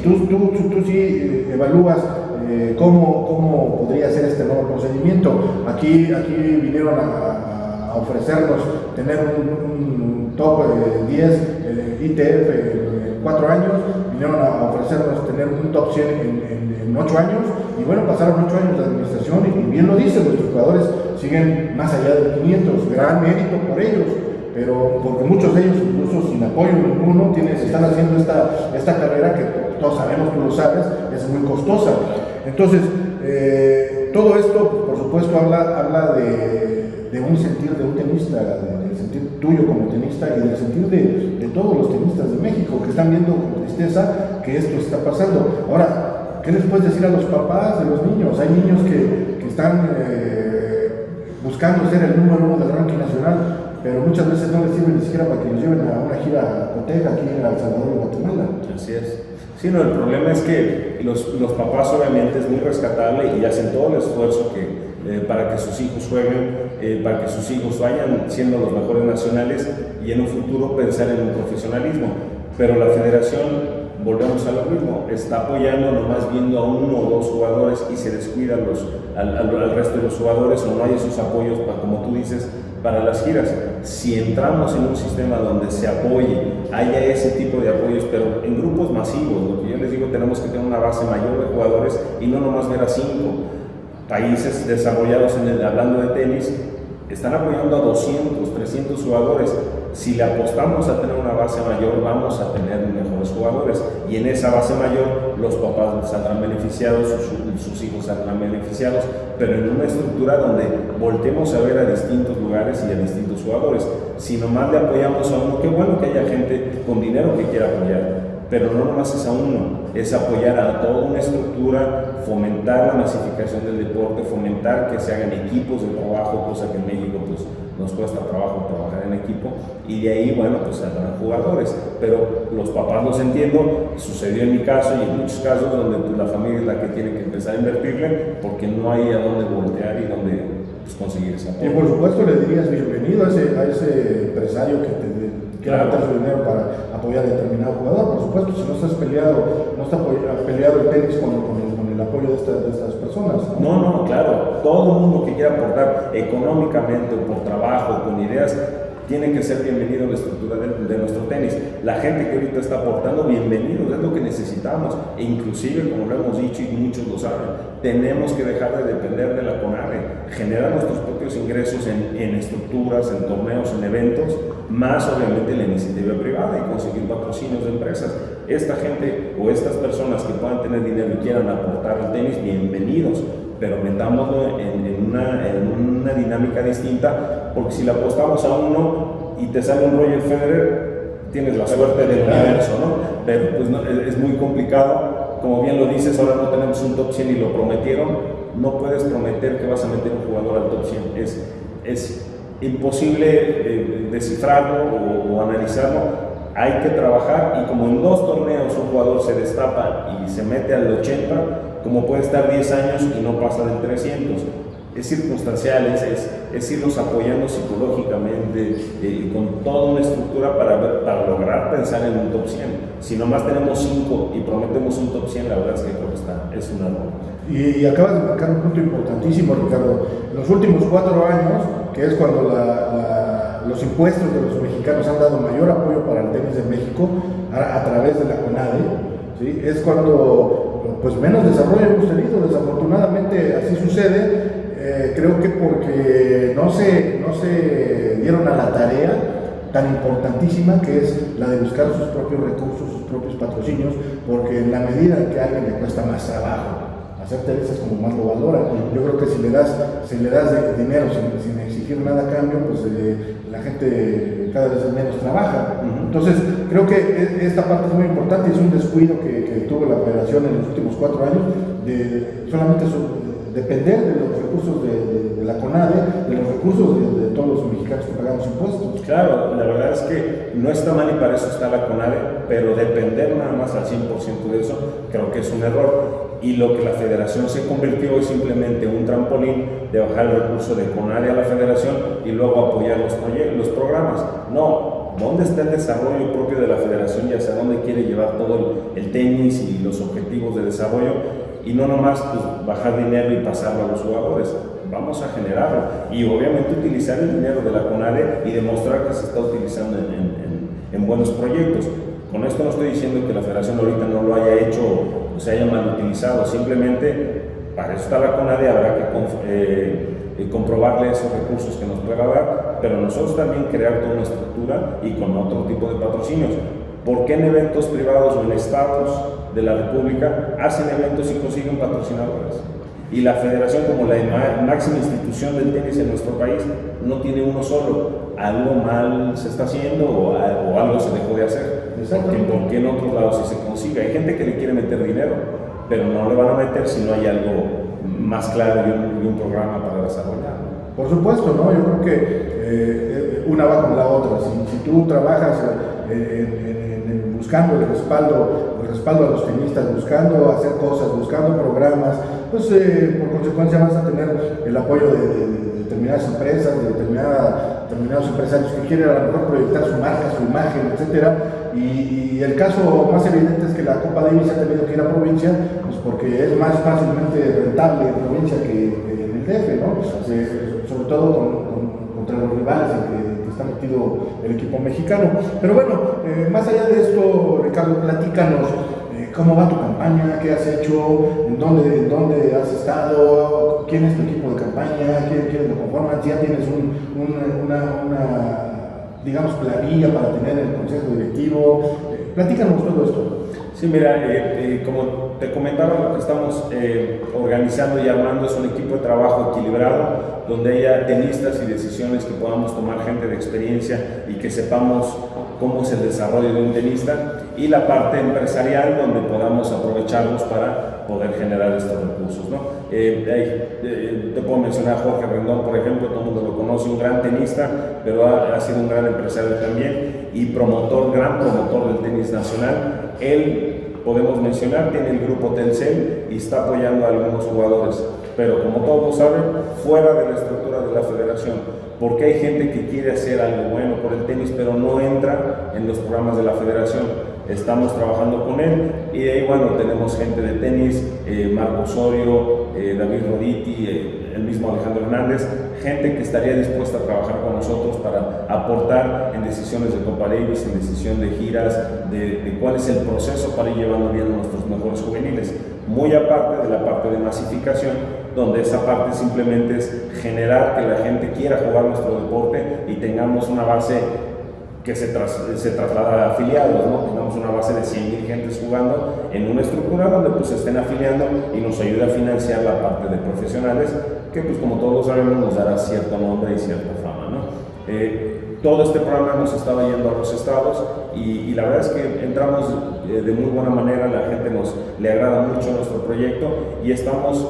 evalúas cómo podría ser este nuevo procedimiento. Aquí vinieron a ofrecernos tener un top 10 ITF en 4 años, vinieron a ofrecernos tener un top 100 en 8 años, y bueno, pasaron 8 años de administración y bien lo dicen, nuestros jugadores siguen más allá de 500, gran mérito por ellos, pero porque muchos de ellos, incluso sin apoyo ninguno, están haciendo esta carrera que todos sabemos, tú lo sabes, es muy costosa. Entonces, todo esto, por supuesto, habla de un sentir de un tenista, del sentir tuyo como tenista y del sentir de todos los tenistas de México que están viendo con tristeza que esto está pasando. Ahora, ¿qué les puedes decir a los papás de los niños? Hay niños que están buscando ser el número 1 del ranking nacional, pero muchas veces no les sirve ni siquiera para que los lleven a una gira a Coteja aquí en El Salvador y Guatemala. Así es. Sí, no, el problema es que los papás obviamente es muy rescatable y hacen todo el esfuerzo para que sus hijos jueguen, para que sus hijos vayan siendo los mejores nacionales y en un futuro pensar en un profesionalismo. Pero la federación, volvemos a lo mismo, está apoyando nomás viendo a 1 o 2 jugadores y se descuida al resto de los jugadores, o no hay esos apoyos, como tú dices, para las giras. Si entramos en un sistema donde se apoye, haya ese tipo de apoyos, pero en grupos masivos, lo que yo les digo, tenemos que tener una base mayor de jugadores y no nomás ver a 5. Países desarrollados hablando de tenis están apoyando a 200, 300 jugadores. Si le apostamos a tener una base mayor, vamos a tener mejores jugadores, y en esa base mayor los papás saldrán beneficiados, sus hijos saldrán beneficiados, pero en una estructura donde voltemos a ver a distintos lugares y a distintos jugadores. Si nomás le apoyamos a uno, qué bueno que haya gente con dinero que quiera apoyar, pero no nomás es a uno, es apoyar a toda una estructura, fomentar la masificación del deporte, fomentar que se hagan equipos de trabajo, cosa que en México pues nos cuesta trabajo trabajar en equipo, y de ahí, bueno, pues saldrán jugadores. Pero los papás los entiendo, sucedió en mi caso y en muchos casos donde pues, la familia es la que tiene que empezar a invertirle porque no hay a dónde voltear y dónde pues, conseguir esa apoyo. Y por supuesto le dirías bienvenido a ese empresario que te quiera meter su dinero para apoyar a determinado jugador. Por supuesto, si no estás peleado, no está peleado el tenis con el apoyo de estas personas. No, claro, todo el mundo que quiera aportar económicamente o por trabajo, con ideas, tiene que ser bienvenido a la estructura de nuestro tenis. La gente que ahorita está aportando, bienvenidos, es lo que necesitamos. E inclusive, como lo hemos dicho y muchos lo saben, tenemos que dejar de depender de la CONADE, generar nuestros propios ingresos en estructuras, en torneos, en eventos, más obviamente la iniciativa privada y conseguir patrocinios de empresas. Esta gente o estas personas que puedan tener dinero y quieran aportar al tenis, bienvenidos, pero metámoslo en una dinámica distinta, porque si le apostamos a uno y te sale un Roger Federer, tienes la suerte del universo, ¿no? Pero pues no, es muy complicado, como bien lo dices, ahora no tenemos un top 100 y lo prometieron, no puedes prometer que vas a meter un jugador al top 100, es imposible descifrarlo o analizarlo. Hay que trabajar, y como en 2 torneos un jugador se destapa y se mete al 80, como puede estar 10 años y no pasa del 300. Es circunstancial, es irnos apoyando psicológicamente, con toda una estructura para lograr pensar en un top 100. Si nomás tenemos 5 y prometemos un top 100, la verdad es que creo que es un error. Y acabas de marcar un punto importantísimo, Ricardo. En los últimos 4 años, que es cuando los impuestos de los mexicanos han dado mayor apoyo para el tenis de México a través de la CONADE, ¿sí? Es cuando pues menos desarrollo hemos tenido. Desafortunadamente así sucede. Creo que porque no se dieron a la tarea tan importantísima que es la de buscar sus propios recursos, sus propios patrocinios, porque en la medida que a alguien le cuesta más trabajo hacer tenis, es como más lo valora. Yo creo que si le das dinero sin exigir nada a cambio, pues la gente cada vez menos trabaja. Entonces creo que esta parte es muy importante y es un descuido que tuvo la federación en los últimos 4 años de solamente depender de los recursos de la CONADE, de los recursos de todos los mexicanos que pagamos impuestos. Claro, la verdad es que no está mal y para eso está la CONADE, pero depender nada más al 100% de eso creo que es un error. Y lo que la federación se convirtió es simplemente un trampolín de bajar el recurso de CONADE a la federación y luego apoyar los programas. No, ¿dónde está el desarrollo propio de la federación y hacia dónde quiere llevar todo el tenis y los objetivos de desarrollo? y no nomás pues, bajar dinero y pasarlo a los jugadores. Vamos a generarlo y obviamente utilizar el dinero de la CONADE y demostrar que se está utilizando en buenos proyectos. Con esto no estoy diciendo que la federación ahorita no lo haya hecho o se haya mal utilizado, simplemente para eso está la CONADE, habrá que comprobarle esos recursos que nos pueda dar, pero nosotros también crear toda una estructura y con otro tipo de patrocinios. ¿Por qué en eventos privados o en estados de la República hacen eventos y consiguen patrocinadores? Y la federación, como la máxima institución del tenis en nuestro país, no tiene uno solo. Algo mal se está haciendo o algo se dejó de hacer. Porque en otros lados sí se consigue. Hay gente que le quiere meter dinero, pero no le van a meter si no hay algo más claro y un programa para desarrollar. Por supuesto, ¿no? Yo creo que una va con la otra. Si tú trabajas buscando el respaldo a los tenistas, buscando hacer cosas, buscando programas, pues por consecuencia vas a tener el apoyo de determinadas empresas, de determinados empresarios que quieren a lo mejor proyectar su marca, su imagen, etcétera. Y el caso más evidente es que la Copa Davis ha tenido que ir a provincia, pues porque es más fácilmente rentable en provincia que en el DF, ¿no? Sobre todo contra los rivales en que está metido el equipo mexicano. Pero bueno, más allá de esto, Ricardo, platícanos cómo va tu campaña, qué has hecho, en dónde has estado, quién es tu equipo de campaña, quiénes lo conforman, si ya tienes una digamos, planilla para tener el consejo directivo. Platícanos todo esto. Sí, mira, como te comentaba, lo que estamos organizando y armando es un equipo de trabajo equilibrado, donde haya tenistas y decisiones que podamos tomar gente de experiencia y que sepamos cómo es el desarrollo de un tenista, y la parte empresarial, donde podamos aprovecharlos para poder generar estos recursos, ¿no? Te puedo mencionar a Jorge Rendón, por ejemplo, todo el mundo lo conoce, un gran tenista, pero ha sido un gran empresario también y gran promotor del tenis nacional. Él, podemos mencionar, tiene el grupo Telcel y está apoyando a algunos jugadores, pero como todos saben, fuera de la estructura de la federación, porque hay gente que quiere hacer algo bueno por el tenis, pero no entra en los programas de la federación. Estamos trabajando con él y de ahí, bueno, tenemos gente de tenis, Marco Osorio, David Roditi, el mismo Alejandro Hernández, gente que estaría dispuesta a trabajar con nosotros para aportar en decisiones de Copa Davis, en decisión de giras, de cuál es el proceso para ir llevando bien a nuestros mejores juveniles. Muy aparte de la parte de masificación, donde esa parte simplemente es generar que la gente quiera jugar nuestro deporte y tengamos una base que se traslada a afiliados, ¿no? Tengamos una base de 100,000 gentes jugando en una estructura donde pues se estén afiliando y nos ayude a financiar la parte de profesionales, que pues como todos sabemos nos dará cierto nombre y cierta fama, ¿no? Todo este programa hemos estado yendo a los estados y la verdad es que entramos de muy buena manera, la gente le agrada mucho nuestro proyecto y estamos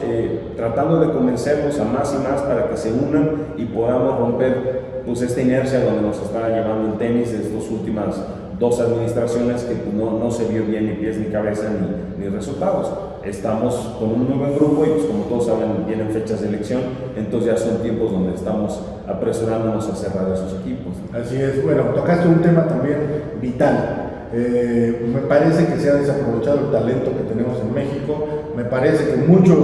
tratando de convencerlos a más y más para que se unan y podamos romper pues esta inercia donde nos está llevando el tenis de estas últimas 2 administraciones que pues, no se vio bien ni pies ni cabeza ni resultados. Estamos con un muy buen grupo y pues como todos saben vienen fechas de elección, entonces ya son tiempos donde estamos apresurándonos a cerrar esos equipos. Así es, bueno, tocaste un tema también vital. Me parece que se ha desaprovechado el talento que tenemos en México. Me parece que muchos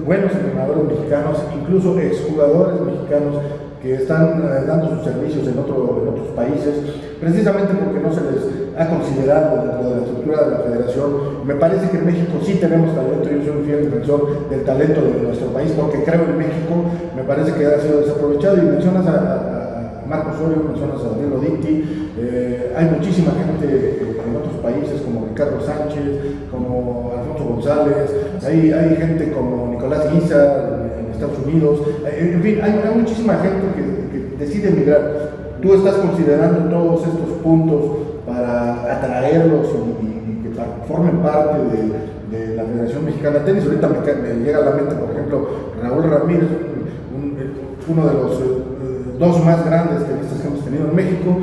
buenos entrenadores mexicanos, incluso exjugadores mexicanos, que están dando sus servicios en otros países, precisamente porque no se les ha considerado dentro de la estructura de la federación. Me parece que en México sí tenemos talento, yo soy un fiel defensor del talento de nuestro país, porque creo en México. Me parece que ha sido desaprovechado, y mencionas a Marco Osorio, mencionas a Daniel Roditi, hay muchísima gente en otros países como Ricardo Sánchez, como Alfonso González, hay gente como Nicolás Guiza en Estados Unidos, en fin, hay muchísima gente que decide emigrar. ¿Tú estás considerando todos estos puntos para atraerlos y que formen parte de la Federación Mexicana de Tenis? Ahorita me llega a la mente, por ejemplo, Raúl Ramírez, uno de los 2 más grandes tenistas que hemos tenido en México,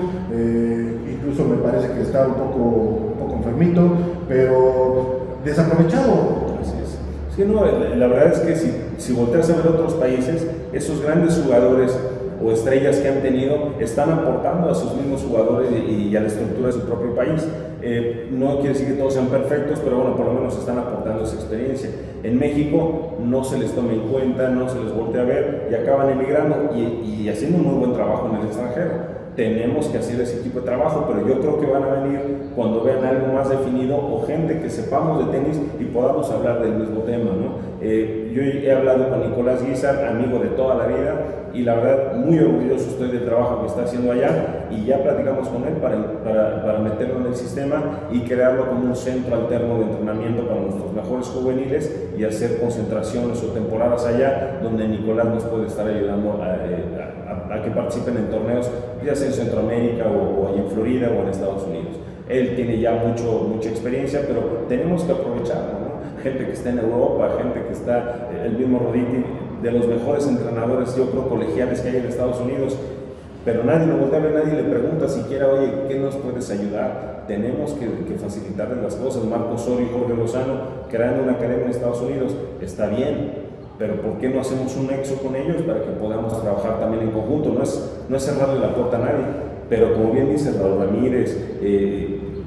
incluso me parece que está un poco enfermito, pero desaprovechado. Así es. Sí, no, la verdad es que si volteas a ver otros países, esos grandes jugadores o estrellas que han tenido están aportando a sus mismos jugadores y a la estructura de su propio país. No quiere decir que todos sean perfectos, pero bueno, por lo menos están aportando esa experiencia. En México no se les toma en cuenta, no se les voltea a ver y acaban emigrando y haciendo un muy buen trabajo en el extranjero. Tenemos que hacer ese tipo de trabajo, pero yo creo que van a venir cuando vean algo más definido o gente que sepamos de tenis y podamos hablar del mismo tema, ¿no? Yo he hablado con Nicolás Guizar, amigo de toda la vida, y la verdad muy orgulloso estoy del trabajo que está haciendo allá, y ya platicamos con él para meterlo en el sistema y crearlo como un centro alterno de entrenamiento para nuestros mejores juveniles y hacer concentraciones o temporadas allá donde Nicolás nos puede estar ayudando a que participen en torneos, ya sea en Centroamérica o en Florida o en Estados Unidos. Él tiene ya mucha experiencia, pero tenemos que aprovecharlo, ¿no? Gente que está en Europa, gente que está, el mismo Roditi, de los mejores entrenadores, yo creo, colegiales que hay en Estados Unidos, pero nadie lo voltea a ver, nadie le pregunta siquiera, oye, ¿qué nos puedes ayudar? Tenemos que facilitarles las cosas. Marco Osorio y Jorge Lozano creando una academia en Estados Unidos, está bien, pero ¿por qué no hacemos un nexo con ellos para que podamos trabajar también en conjunto? No es cerrarle la puerta a nadie, pero como bien dice Raúl Ramírez,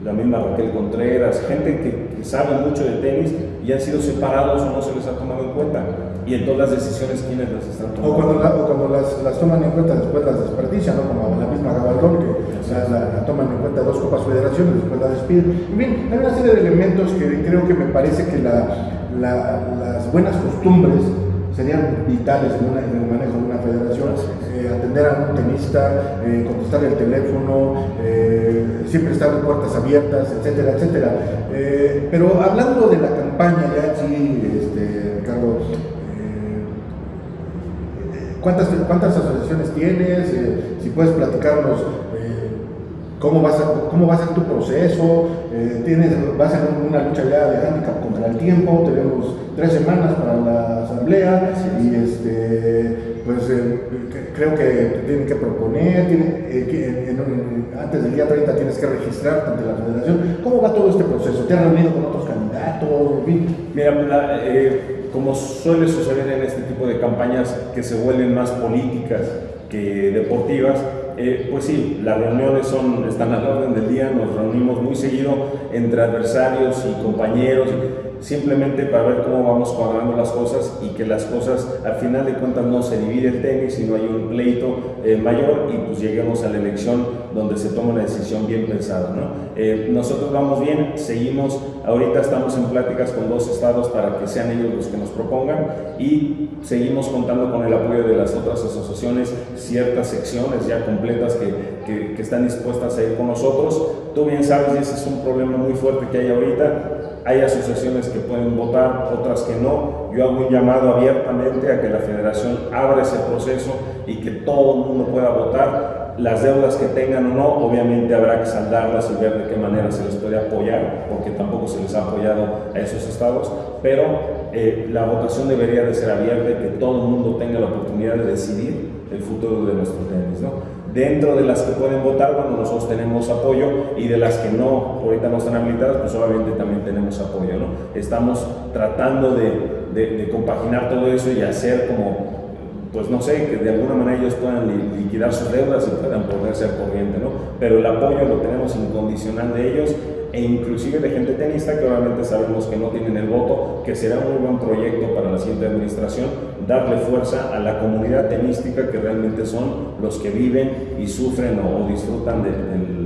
la misma Raquel Contreras, gente que sabe mucho de tenis y han sido separados o no se les ha tomado en cuenta. Y en todas las decisiones, ¿quiénes las están tomando? O cuando las toman en cuenta, después las desperdician, ¿no? Como la misma Gabaldón, que la toman en cuenta 2 Copas Federaciones, después la despiden. En fin, hay una serie de elementos que creo que me parece que las buenas costumbres serían vitales en el manejo de una federación. Atender a un tenista, contestar el teléfono, siempre estar de puertas abiertas, etcétera, etcétera. Pero hablando de la campaña, ya sí, Ricardo, ¿cuántas asociaciones tienes? Si puedes platicarnos cómo va a ser tu proceso. Vas en una lucha ya de handicap contra el tiempo. Tenemos 3 semanas para la asamblea y creo que tienen que proponer, antes del día 30 tienes que registrarte ante la federación. ¿Cómo va todo este proceso? ¿Te has reunido con otros candidatos? Mira, como suele suceder en este tipo de campañas que se vuelven más políticas que deportivas, pues sí, las reuniones están a la orden del día, nos reunimos muy seguido entre adversarios y compañeros, simplemente para ver cómo vamos cuadrando las cosas y que las cosas, al final de cuentas, no se divide el tenis, sino hay un pleito mayor y pues lleguemos a la elección donde se toma una decisión bien pensada, ¿no? Nosotros vamos bien, seguimos, ahorita estamos en pláticas con 2 estados para que sean ellos los que nos propongan y seguimos contando con el apoyo de las otras asociaciones, ciertas secciones ya completas que están dispuestas a ir con nosotros. Tú bien sabes, y ese es un problema muy fuerte que hay ahorita. Hay asociaciones que pueden votar, otras que no. Yo hago un llamado abiertamente a que la federación abra ese proceso y que todo el mundo pueda votar. Las deudas que tengan o no, obviamente habrá que saldarlas y ver de qué manera se les puede apoyar, porque tampoco se les ha apoyado a esos estados, pero la votación debería de ser abierta y que todo el mundo tenga la oportunidad de decidir el futuro de nuestro tenis, ¿no? Dentro de las que pueden votar, bueno, nosotros tenemos apoyo, y de las que no, ahorita no están habilitadas, pues obviamente también tenemos apoyo, ¿no? Estamos tratando de compaginar todo eso y hacer como, pues no sé, que de alguna manera ellos puedan liquidar sus deudas y puedan ponerse al corriente, ¿no? Pero el apoyo lo tenemos incondicional de ellos, e inclusive de gente tenista que obviamente sabemos que no tienen el voto, que será un muy buen proyecto para la siguiente administración, darle fuerza a la comunidad tenística, que realmente son los que viven y sufren o disfrutan de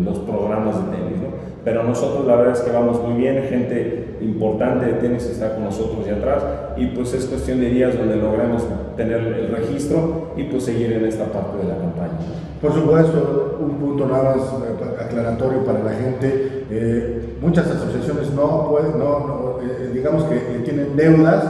los programas de tenis, ¿no? Pero nosotros la verdad es que vamos muy bien, gente importante de tenis está con nosotros y atrás, y pues es cuestión de días donde logremos tener el registro y pues seguir en esta parte de la campaña. Por supuesto, un punto nada más aclaratorio para la gente. Muchas asociaciones digamos que tienen deudas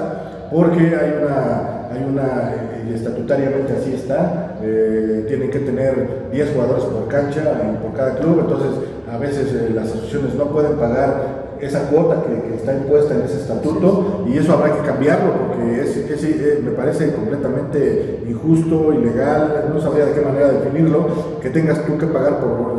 porque hay una y estatutariamente así está, tienen que tener 10 jugadores por cancha por cada club, entonces a veces las asociaciones no pueden pagar esa cuota que está impuesta en ese estatuto, y eso habrá que cambiarlo porque me parece completamente injusto, ilegal, no sabría de qué manera definirlo, que tengas tú que pagar por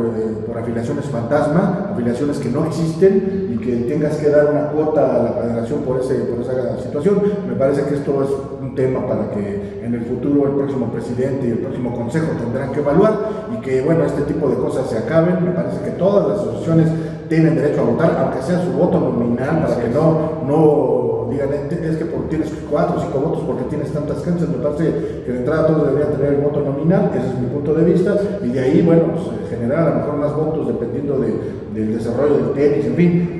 afiliaciones fantasma, afiliaciones que no existen, y que tengas que dar una cuota a la federación por esa situación. Me parece que esto es un tema para que en el futuro el próximo presidente y el próximo consejo tendrán que evaluar, y que bueno, este tipo de cosas se acaben. Me parece que todas las asociaciones tienen derecho a votar, aunque sea su voto nominal, para que no digan, es que tienes 4 o 5 votos porque tienes tantas canchas. Me parece que de entrada todos deberían tener el voto nominal, ese es mi punto de vista, y de ahí, bueno, pues, generar a lo mejor más votos dependiendo del desarrollo del tenis, en fin.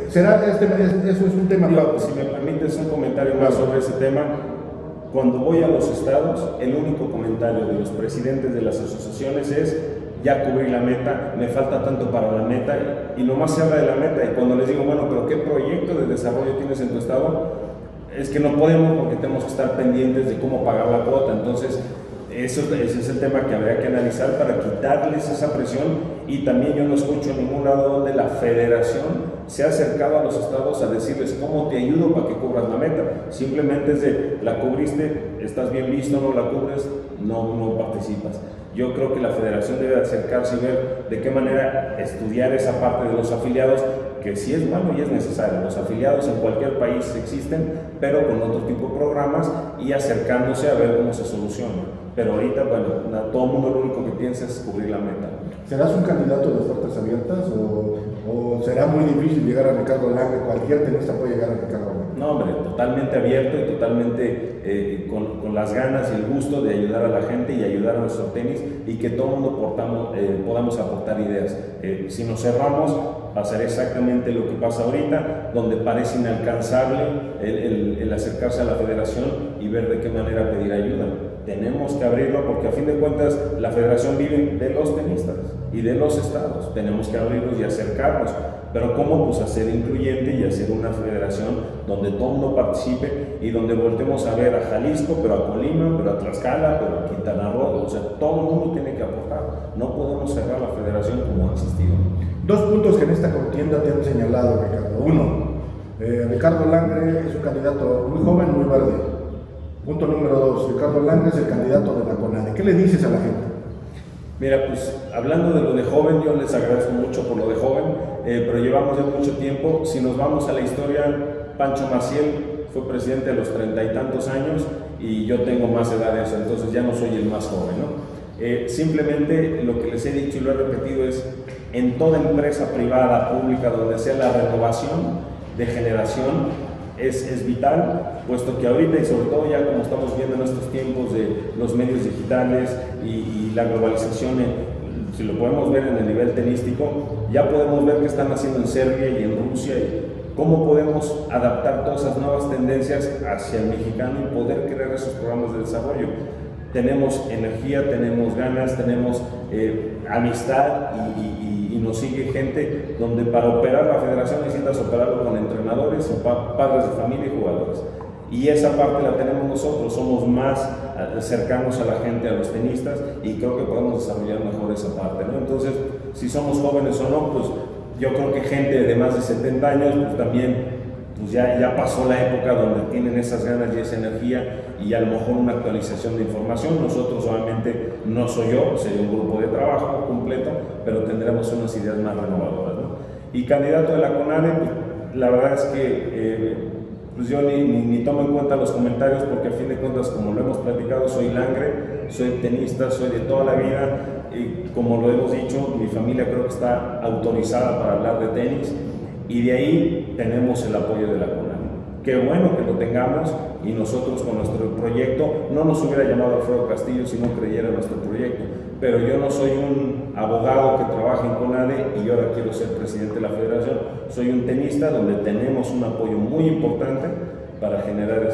Eso es un tema. Si me permites un comentario más sobre ese tema. Cuando voy a los estados, el único comentario de los presidentes de las asociaciones es: ya cubrí la meta, me falta tanto para la meta, y nomás se habla de la meta. Y cuando les digo, bueno, pero ¿qué proyecto de desarrollo tienes en tu estado? Es que no podemos, porque tenemos que estar pendientes de cómo pagar la cuota. Entonces, ese es el tema que habría que analizar para quitarles esa presión. Y también yo no escucho en ningún lado donde la federación se ha acercado a los estados a decirles cómo te ayudo para que cubras la meta. Simplemente es de, la cubriste, estás bien visto, no la cubres, no participas. Yo creo que la federación debe acercarse y ver de qué manera estudiar esa parte de los afiliados, que sí es bueno y es necesario. Los afiliados en cualquier país existen, pero con otro tipo de programas, y acercándose a ver cómo se soluciona. Pero ahorita, bueno, todo el mundo lo único que piensa es cubrir la meta. ¿Serás un candidato de puertas abiertas o será muy difícil llegar a Ricardo Langre? Cualquier tenista puede llegar a Ricardo Langre. No, hombre, totalmente abierto y totalmente con las ganas y el gusto de ayudar a la gente y ayudar a nuestro tenis, y que todo el mundo podamos aportar ideas. Si nos cerramos, va a ser exactamente lo que pasa ahorita, donde parece inalcanzable el acercarse a la federación y ver de qué manera pedir ayuda. Tenemos que abrirlo, porque a fin de cuentas la federación vive de los tenistas y de los estados. Tenemos que abrirlos y acercarnos. Pero ¿cómo? Pues hacer incluyente y hacer una federación donde todo el mundo participe, y donde voltemos a ver a Jalisco, pero a Colima, pero a Tlaxcala, pero a Quintana Roo. O sea, todo el mundo tiene que aportar. No podemos cerrar la federación como ha existido. 2 puntos que en esta contienda te han señalado, Ricardo. 1, Ricardo Langre es un candidato muy joven, muy verde. Punto número 2, Ricardo Langre es el candidato de la CONADE. ¿Qué le dices a la gente? Mira, pues hablando de lo de joven, yo les agradezco mucho por lo de joven, pero llevamos ya mucho tiempo. Si nos vamos a la historia, Pancho Maciel fue presidente a los 30 y tantos años, y yo tengo más edad de eso, entonces ya no soy el más joven, ¿no? Simplemente lo que les he dicho y lo he repetido es: en toda empresa privada, pública, donde sea, la renovación de generación es vital, puesto que ahorita, y sobre todo ya como estamos viendo en estos tiempos de los medios digitales y la globalización, si lo podemos ver en el nivel tenístico, ya podemos ver qué están haciendo en Serbia y en Rusia, y cómo podemos adaptar todas esas nuevas tendencias hacia el mexicano y poder crear esos programas de desarrollo. Tenemos energía, tenemos ganas, tenemos amistad, y nos sigue gente donde para operar la federación necesitas operarlo con entrenadores o padres de familia y jugadores. Y esa parte la tenemos nosotros, somos más cercanos a la gente, a los tenistas, y creo que podemos desarrollar mejor esa parte, ¿no? Entonces, si somos jóvenes o no, pues yo creo que gente de más de 70 años, pues también pues ya pasó la época donde tienen esas ganas y esa energía, y a lo mejor una actualización de información. Nosotros obviamente, no soy yo, sería un grupo de trabajo completo, pero tendremos unas ideas más renovadoras, ¿no? Y candidato de la CONADE, pues, la verdad es que pues yo ni tomo en cuenta los comentarios, porque a fin de cuentas, como lo hemos platicado, soy Langre, soy tenista, soy de toda la vida, y como lo hemos dicho, mi familia creo que está autorizada para hablar de tenis, y de ahí tenemos el apoyo de la CONADE. Qué bueno que lo tengamos, y nosotros con nuestro proyecto, no nos hubiera llamado Alfredo Castillo si no creyera en nuestro proyecto, pero yo no soy un abogado que trabaja en CONADE y ahora quiero ser presidente de la federación. Soy un tenista donde tenemos un apoyo muy importante para generar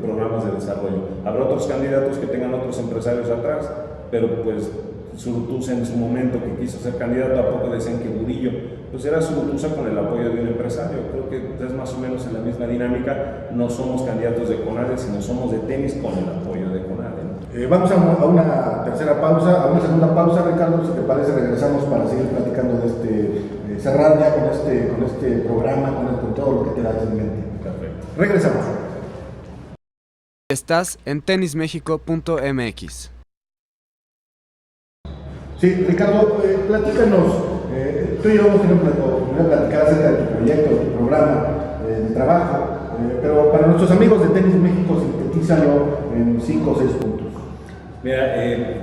programas de desarrollo. Habrá otros candidatos que tengan otros empresarios atrás, pero pues Zurutuza en su momento, que quiso ser candidato, ¿a poco decían que Murillo? Pues era Zurutuza con el apoyo de un empresario. Creo que es más o menos en la misma dinámica. No somos candidatos de CONADE, sino somos de tenis con el apoyo de CONADE, ¿no? Vamos a una tercera pausa, a una segunda pausa, Ricardo. Si te parece, regresamos para seguir platicando de este cerrar ya con este programa, con todo lo que te das en mente. Perfecto. Regresamos. Estás en tenismexico.mx. Sí, Ricardo, platícanos. Tú y yo hemos tenido la oportunidad de platicar acerca de tu proyecto, de tu programa de trabajo, pero para nuestros amigos de Tenis México, sintetízalo en 5 o 6 puntos. Mira,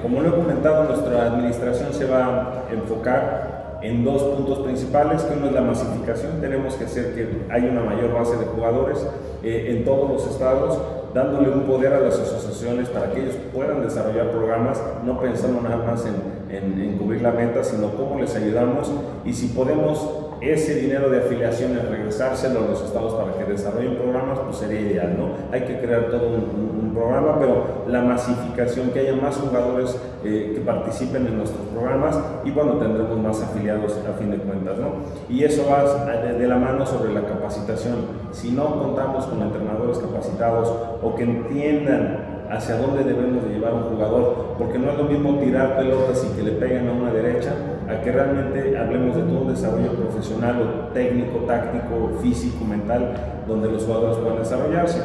como lo he comentado, nuestra administración se va a enfocar en 2 puntos principales, que uno es la masificación. Tenemos que hacer que haya una mayor base de jugadores en todos los estados, dándole un poder a las asociaciones para que ellos puedan desarrollar programas, no pensando nada más en cubrir la meta, sino cómo les ayudamos y si podemos ese dinero de afiliaciones regresárselo a los estados para que desarrollen programas, pues sería ideal, ¿no? Hay que crear todo un programa, pero la masificación, que haya más jugadores que participen en nuestros programas y bueno, tendremos más afiliados a fin de cuentas, ¿no? Y eso va de la mano sobre la capacitación. Si no contamos con entrenadores capacitados o que entiendan hacia dónde debemos de llevar un jugador, porque no es lo mismo tirar pelotas y que le peguen a una derecha, a que realmente hablemos de todo un desarrollo profesional o técnico, táctico, físico, mental, donde los jugadores puedan desarrollarse.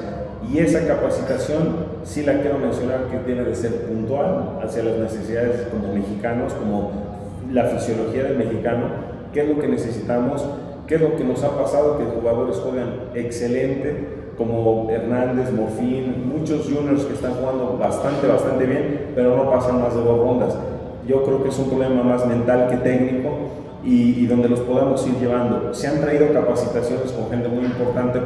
Y esa capacitación, sí la quiero mencionar, que tiene de ser puntual hacia las necesidades como mexicanos, como la fisiología del mexicano, qué es lo que necesitamos, qué es lo que nos ha pasado, que jugadores juegan excelente, como Hernández, Morfín, muchos juniors que están jugando bastante bien, pero no pasan más de 2 rondas. Yo creo que es un problema más mental que técnico y donde los podamos ir llevando. Se han traído capacitaciones con gente muy importante,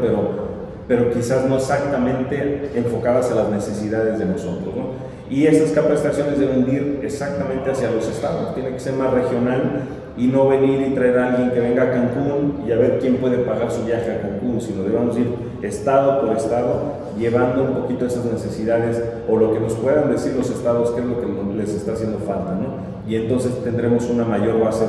pero quizás no exactamente enfocadas a las necesidades de nosotros, ¿no? Y esas capacitaciones deben ir exactamente hacia los estados, tiene que ser más regional y no venir y traer a alguien que venga a Cancún y a ver quién puede pagar su viaje a Cancún, sino debemos ir estado por estado, llevando un poquito esas necesidades o lo que nos puedan decir los estados, qué es lo que les está haciendo falta, ¿no? Y entonces tendremos una mayor base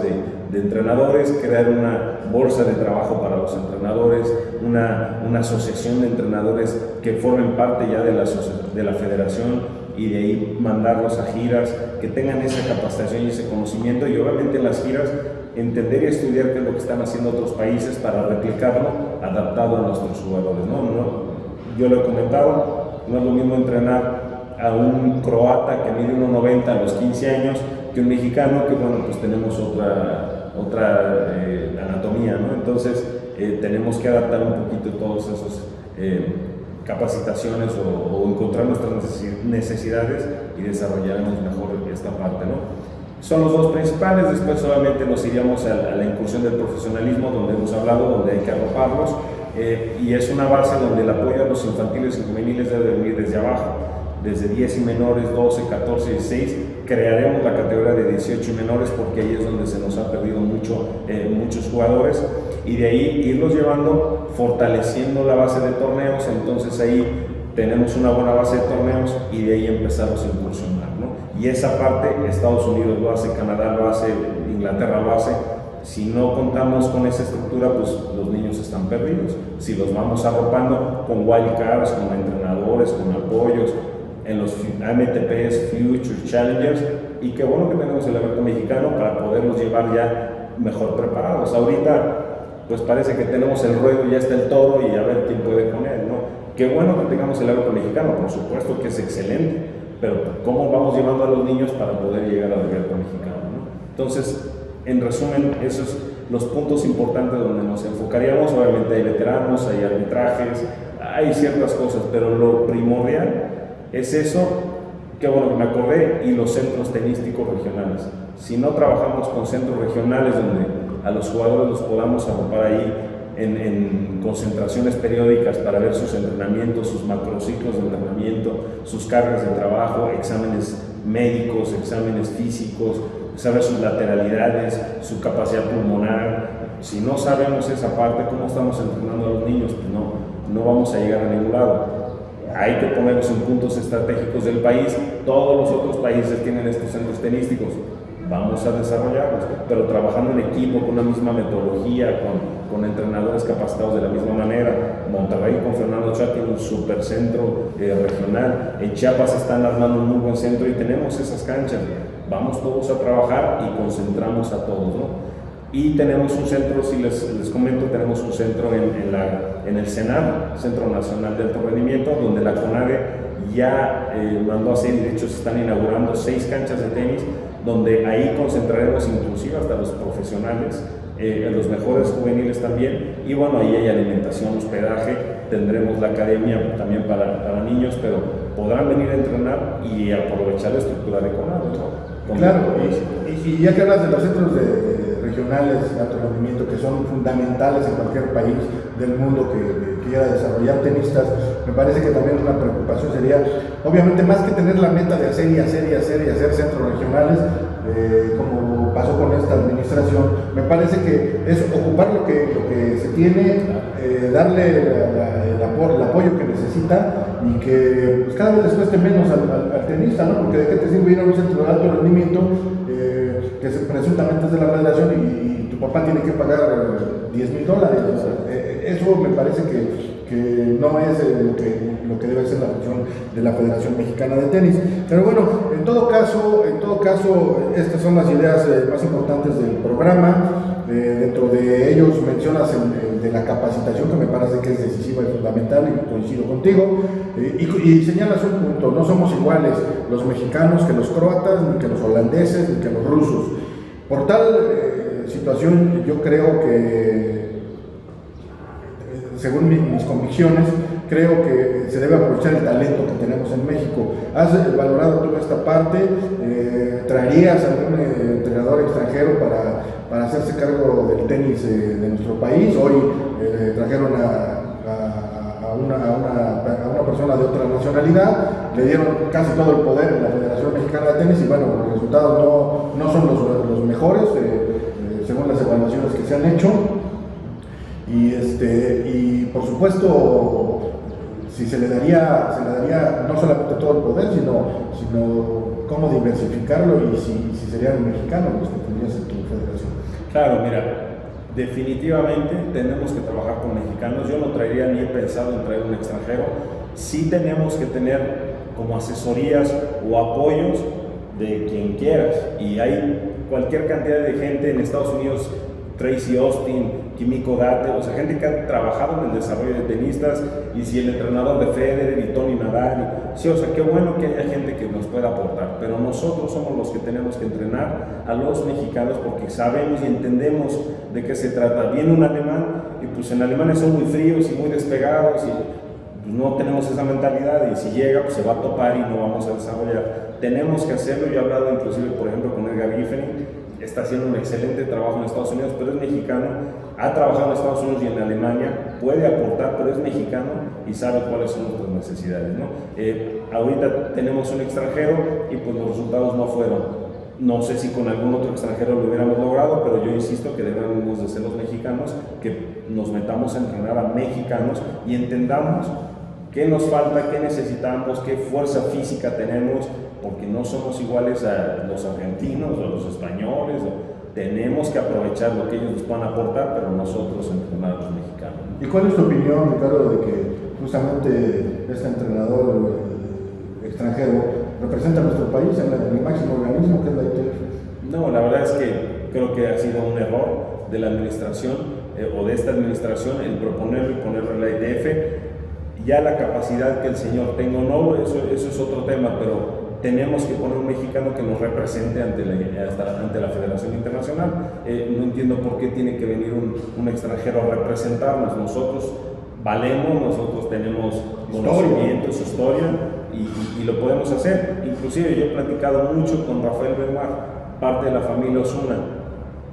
de entrenadores, crear una bolsa de trabajo para los entrenadores, una asociación de entrenadores que formen parte ya de la federación y de ahí mandarlos a giras, que tengan esa capacitación y ese conocimiento y obviamente en las giras entender y estudiar qué es lo que están haciendo otros países para replicarlo adaptado a nuestros jugadores, ¿no? Yo lo he comentado, no es lo mismo entrenar a un croata que mide 1.90 a los 15 años que un mexicano que, bueno, pues tenemos otra anatomía, ¿no? Entonces tenemos que adaptar un poquito todos esos capacitaciones o encontrar nuestras necesidades y desarrollaremos mejor esta parte, ¿no? Son los 2 principales, después solamente nos iríamos a la incursión del profesionalismo, donde hemos hablado, donde hay que arroparlos, y es una base donde el apoyo a los infantiles y juveniles debe venir desde abajo, desde 10 y menores, 12, 14, 16, crearemos la categoría de 18 y menores porque ahí es donde se nos ha perdido muchos jugadores y de ahí irlos llevando, fortaleciendo la base de torneos, entonces ahí tenemos una buena base de torneos y de ahí empezamos a incursionar, ¿no? Y esa parte Estados Unidos lo hace, Canadá lo hace, Inglaterra lo hace. Si no contamos con esa estructura, pues los niños están perdidos. Si los vamos arropando con wildcards, con entrenadores, con apoyos, en los AMTPs, Future, Challengers, y qué bueno que tenemos el abierto mexicano para poderlos llevar ya mejor preparados. Ahorita, pues parece que tenemos el ruedo y ya está el toro y a ver quién puede con él, ¿no? Qué bueno que tengamos el abierto mexicano, por supuesto que es excelente, pero ¿cómo vamos llevando a los niños para poder llegar al abierto mexicano, ¿no? Entonces, en resumen, esos son los puntos importantes donde nos enfocaríamos. Obviamente hay veteranos, hay arbitrajes, hay ciertas cosas, pero lo primordial es eso, que bueno que me acordé, y los centros tenísticos regionales. Si no trabajamos con centros regionales donde a los jugadores los podamos arropar ahí en concentraciones periódicas para ver sus entrenamientos, sus macrociclos de entrenamiento, sus cargas de trabajo, exámenes médicos, exámenes físicos, saber sus lateralidades, su capacidad pulmonar. Si no sabemos esa parte, ¿cómo estamos entrenando a los niños? Pues no vamos a llegar a ningún lado. Hay que ponerlos en puntos estratégicos del país. Todos los otros países tienen estos centros tenísticos. Vamos a desarrollarlos, pero trabajando en equipo, con una misma metodología, con entrenadores capacitados de la misma manera. Monterrey con Fernando Ochoa tiene un supercentro regional. En Chiapas están armando un muy buen centro y tenemos esas canchas. Vamos todos a trabajar y concentramos a todos, ¿no? Y tenemos un centro, si les comento, tenemos un centro en el CENAR, Centro Nacional de Alto Rendimiento, donde la CONADE ya mandó a hacer, y de hecho se están inaugurando 6 canchas de tenis, donde ahí concentraremos inclusive hasta los profesionales, los mejores juveniles también, y bueno, ahí hay alimentación, hospedaje, tendremos la academia también para niños, pero podrán venir a entrenar y aprovechar la estructura de CONADE, ¿no? Claro, y ya que hablas de los centros regionales de alto rendimiento, que son fundamentales en cualquier país del mundo que quiera desarrollar tenistas, me parece que también una preocupación sería, obviamente, más que tener la meta de hacer centros regionales, como pasó con esta administración, me parece que es ocupar lo que se tiene, darle el apoyo que necesita, y que pues, cada vez les cueste menos al tenista, ¿no? Porque de qué te sirve ir a un centro de alto rendimiento que presuntamente es de la federación y tu papá tiene que pagar $10,000. Eso me parece que no es lo que debe ser la función de la Federación Mexicana de Tenis. Pero bueno, en todo caso, estas son las ideas más importantes del programa. Dentro de ellos mencionas el de la capacitación, que me parece que es decisiva y fundamental, y coincido contigo, y señalas un punto: no somos iguales los mexicanos que los croatas, ni que los holandeses, ni que los rusos. Por tal situación, yo creo que, según mis convicciones, creo que se debe aprovechar el talento que tenemos en México. ¿Has valorado tú esta parte? ¿Traerías a algún entrenador extranjero para hacerse cargo del tenis de nuestro país? Hoy trajeron a una persona de otra nacionalidad, le dieron casi todo el poder en la Federación Mexicana de Tenis, y bueno, los resultados no son los mejores, según las evaluaciones que se han hecho. Y por supuesto, si se le daría no solamente todo el poder, sino cómo diversificarlo, y si serían mexicanos los que tendrías en tu federación. Claro, mira, definitivamente tenemos que trabajar con mexicanos. Yo no traería, ni he pensado en traer un extranjero. Sí tenemos que tener como asesorías o apoyos de quien quieras, y hay cualquier cantidad de gente en Estados Unidos, Tracy Austin, Kimiko Date, o sea, gente que ha trabajado en el desarrollo de tenistas, y si el entrenador de Federer y Tony Nadal, sí, o sea, qué bueno que haya gente que nos pueda aportar, pero nosotros somos los que tenemos que entrenar a los mexicanos, porque sabemos y entendemos de qué se trata. Viene un alemán, y pues en Alemania son muy fríos y muy despegados, y pues no tenemos esa mentalidad, y si llega, pues se va a topar y no vamos a desarrollar. Tenemos que hacerlo. Yo he hablado inclusive, por ejemplo, con Edgar Giffening, está haciendo un excelente trabajo en Estados Unidos, pero es mexicano, ha trabajado en Estados Unidos y en Alemania, puede aportar, pero es mexicano y sabe cuáles son nuestras necesidades, ¿no? Ahorita tenemos un extranjero y pues los resultados no fueron. No sé si con algún otro extranjero lo hubiéramos logrado, pero yo insisto que debemos de ser los mexicanos, que nos metamos a entrenar a mexicanos y entendamos qué nos falta, qué necesitamos, qué fuerza física tenemos, porque no somos iguales a los argentinos o los españoles. Tenemos que aprovechar lo que ellos nos puedan aportar, pero nosotros entrenar a los mexicanos. ¿Y cuál es tu opinión, Ricardo, de que justamente este entrenador extranjero representa a nuestro país en el máximo organismo que es la ITF? No, la verdad es que creo que ha sido un error de la administración o de esta administración el proponerlo y ponerlo en la ITF. Ya la capacidad que el señor tenga o no, eso es otro tema, pero tenemos que poner un mexicano que nos represente ante la Federación Internacional. No entiendo por qué tiene que venir un extranjero a representarnos. Nosotros valemos, nosotros tenemos conocimientos, historia, y lo podemos hacer. Inclusive yo he platicado mucho con Rafael Benoit, parte de la familia Osuna.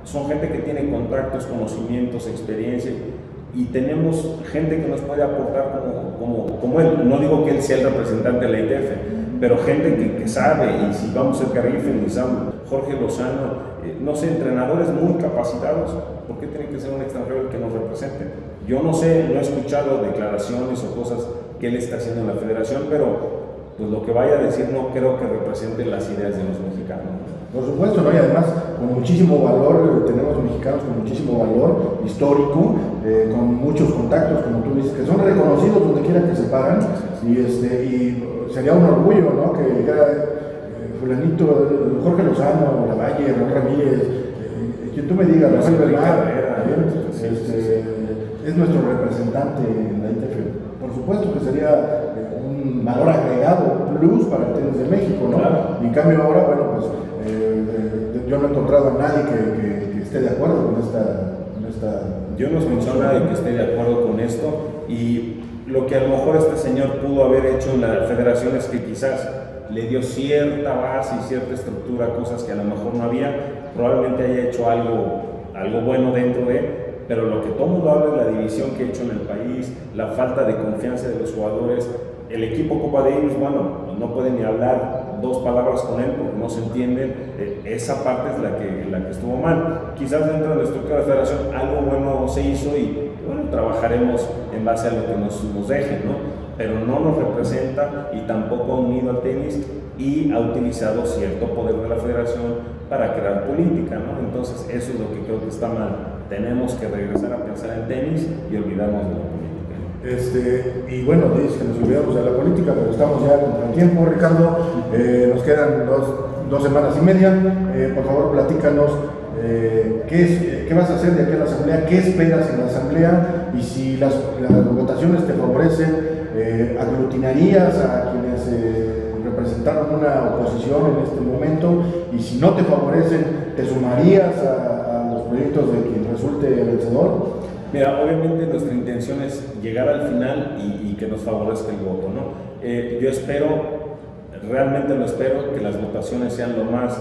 Son gente que tiene contactos, conocimientos, experiencia, y tenemos gente que nos puede aportar como él. No digo que él sea el representante de la ITF, pero gente que sabe, y si vamos a Edgar Giffening, Jorge Lozano, no sé, entrenadores muy capacitados. ¿Por qué tiene que ser un extranjero el que nos represente? Yo no sé, no he escuchado declaraciones o cosas que él está haciendo en la federación, pero pues lo que vaya a decir no creo que represente las ideas de los mexicanos. Por supuesto, ¿no? Y además con muchísimo valor, tenemos mexicanos con muchísimo valor histórico, con muchos contactos, como tú dices, que son reconocidos donde quiera que se paran, y sería un orgullo, ¿no? Que ya fulanito, Jorge Lozano, Lavalle, Raúl Ramírez, quien tú me digas, No, Rafael sí, Belmar, Carrera, sí, es nuestro representante en la ITF. Por supuesto que sería un valor agregado, un plus para el tenis de México, ¿no? Claro. Y en cambio ahora, bueno, pues yo no he encontrado a nadie que esté de acuerdo con esta Yo no escucho a nadie que esté de acuerdo con esto, y lo que a lo mejor este señor pudo haber hecho en la federación es que quizás le dio cierta base y cierta estructura, cosas que a lo mejor no había, probablemente haya hecho algo bueno dentro de, pero lo que todo el mundo habla es la división que ha hecho en el país, la falta de confianza de los jugadores. El equipo Copa Davis, bueno, no puede ni hablar dos palabras con él porque no se entienden. Esa parte es la que estuvo mal. Quizás dentro de la estructura de la federación algo bueno se hizo y bueno, trabajaremos en base a lo que nos dejen, ¿no? Pero no nos representa y tampoco ha unido al tenis y ha utilizado cierto poder de la federación para crear política, ¿no? Entonces eso es lo que creo que está mal. Tenemos que regresar a pensar en tenis y olvidarnos de la política. Y bueno, dices que nos olvidamos de la política, pero estamos ya contra el tiempo, Ricardo. Nos quedan dos semanas y media. Por favor, platícanos qué vas a hacer de aquí a la asamblea, qué esperas en la asamblea, y si las votaciones te favorecen, aglutinarías a quienes representaron una oposición en este momento, y si no te favorecen, te sumarías a los proyectos de quien resulte vencedor. Mira, obviamente nuestra intención es llegar al final y que nos favorezca el voto, ¿no? Yo espero, realmente lo espero, que las votaciones sean lo más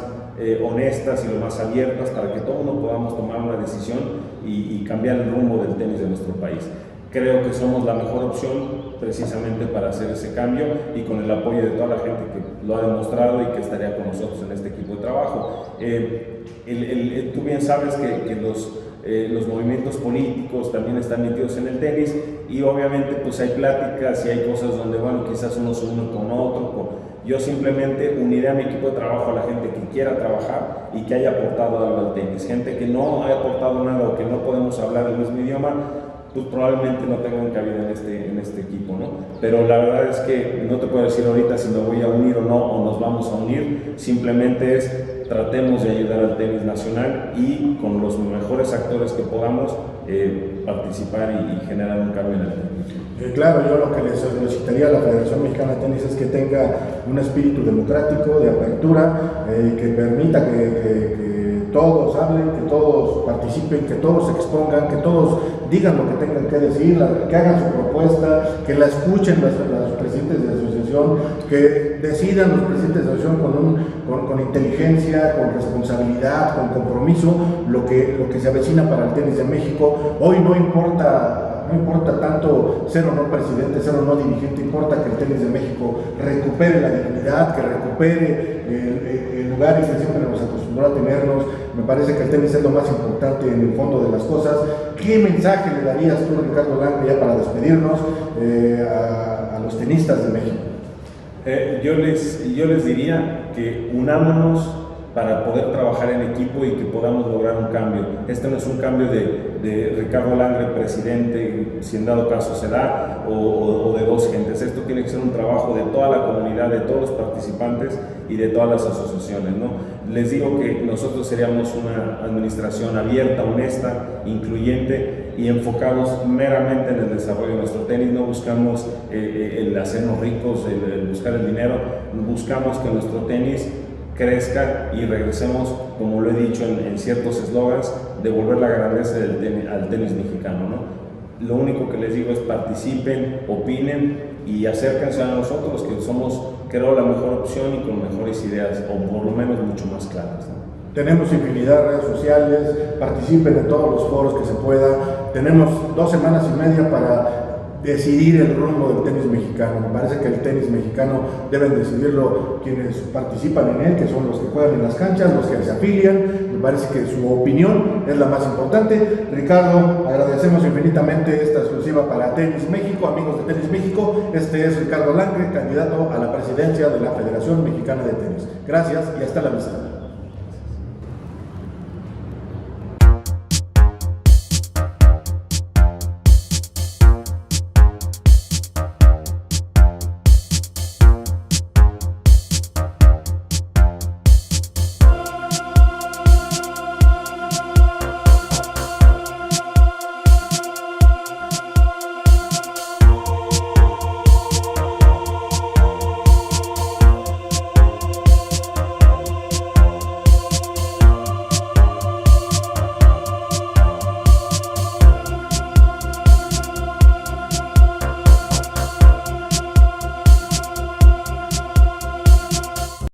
honestas y lo más abiertas para que todos podamos tomar una decisión y cambiar el rumbo del tenis de nuestro país. Creo que somos la mejor opción precisamente para hacer ese cambio, y con el apoyo de toda la gente que lo ha demostrado y que estaría con nosotros en este equipo de trabajo. Tú bien sabes que los movimientos políticos también están metidos en el tenis, y obviamente pues hay pláticas y hay cosas donde bueno, quizás uno se une con otro. Yo simplemente uniré a mi equipo de trabajo a la gente que quiera trabajar y que haya aportado algo al tenis. Gente que no haya aportado nada o que no podemos hablar el mismo idioma, pues probablemente no tengan cabida en este equipo, ¿no? Pero la verdad es que no te puedo decir ahorita si me voy a unir o no, o nos vamos a unir. Simplemente tratemos de ayudar al tenis nacional y con los mejores actores que podamos participar y generar un cambio en el tenis. Claro, yo lo que les solicitaría a la Federación Mexicana de Tenis es que tenga un espíritu democrático, de apertura, que permita que todos hablen, que todos participen, que todos se expongan, que todos digan lo que tengan que decir, que hagan su propuesta, que la escuchen los presidentes de asociación, que decidan los presidentes de asociación con inteligencia, con responsabilidad, con compromiso, lo que se avecina para el tenis de México. Hoy no importa tanto ser o no presidente, ser o no dirigente, importa que el tenis de México recupere la dignidad, que recupere el lugar que siempre nos acostumbró a tenernos. Me parece que el tenis es lo más importante en el fondo de las cosas. ¿Qué mensaje le darías tú, Ricardo Blanco, ya para despedirnos, a los tenistas de México? Yo les diría que unámonos para poder trabajar en equipo y que podamos lograr un cambio. Este no es un cambio de Ricardo Langre, presidente, si en dado caso se da, o de dos gentes. Esto tiene que ser un trabajo de toda la comunidad, de todos los participantes y de todas las asociaciones, ¿no? Les digo que nosotros seríamos una administración abierta, honesta, incluyente y enfocados meramente en el desarrollo de nuestro tenis. No buscamos el hacernos ricos, el buscar el dinero, buscamos que nuestro tenis crezca y regresemos, como lo he dicho en ciertos eslogans, devolver la grandeza al tenis mexicano, ¿no? Lo único que les digo es participen, opinen y acérquense a nosotros, que somos, creo, la mejor opción y con mejores ideas, o por lo menos mucho más claras, ¿no? Tenemos infinidad de redes sociales, participen en todos los foros que se pueda. Tenemos 2 semanas y media para decidir el rumbo del tenis mexicano. Me parece que el tenis mexicano deben decidirlo quienes participan en él, que son los que juegan en las canchas, los que se afilian. Me parece que su opinión es la más importante. Ricardo, agradecemos infinitamente esta exclusiva para Tenis México, amigos de Tenis México. Este es Ricardo Langre, candidato a la presidencia de la Federación Mexicana de Tenis. Gracias y hasta la vista.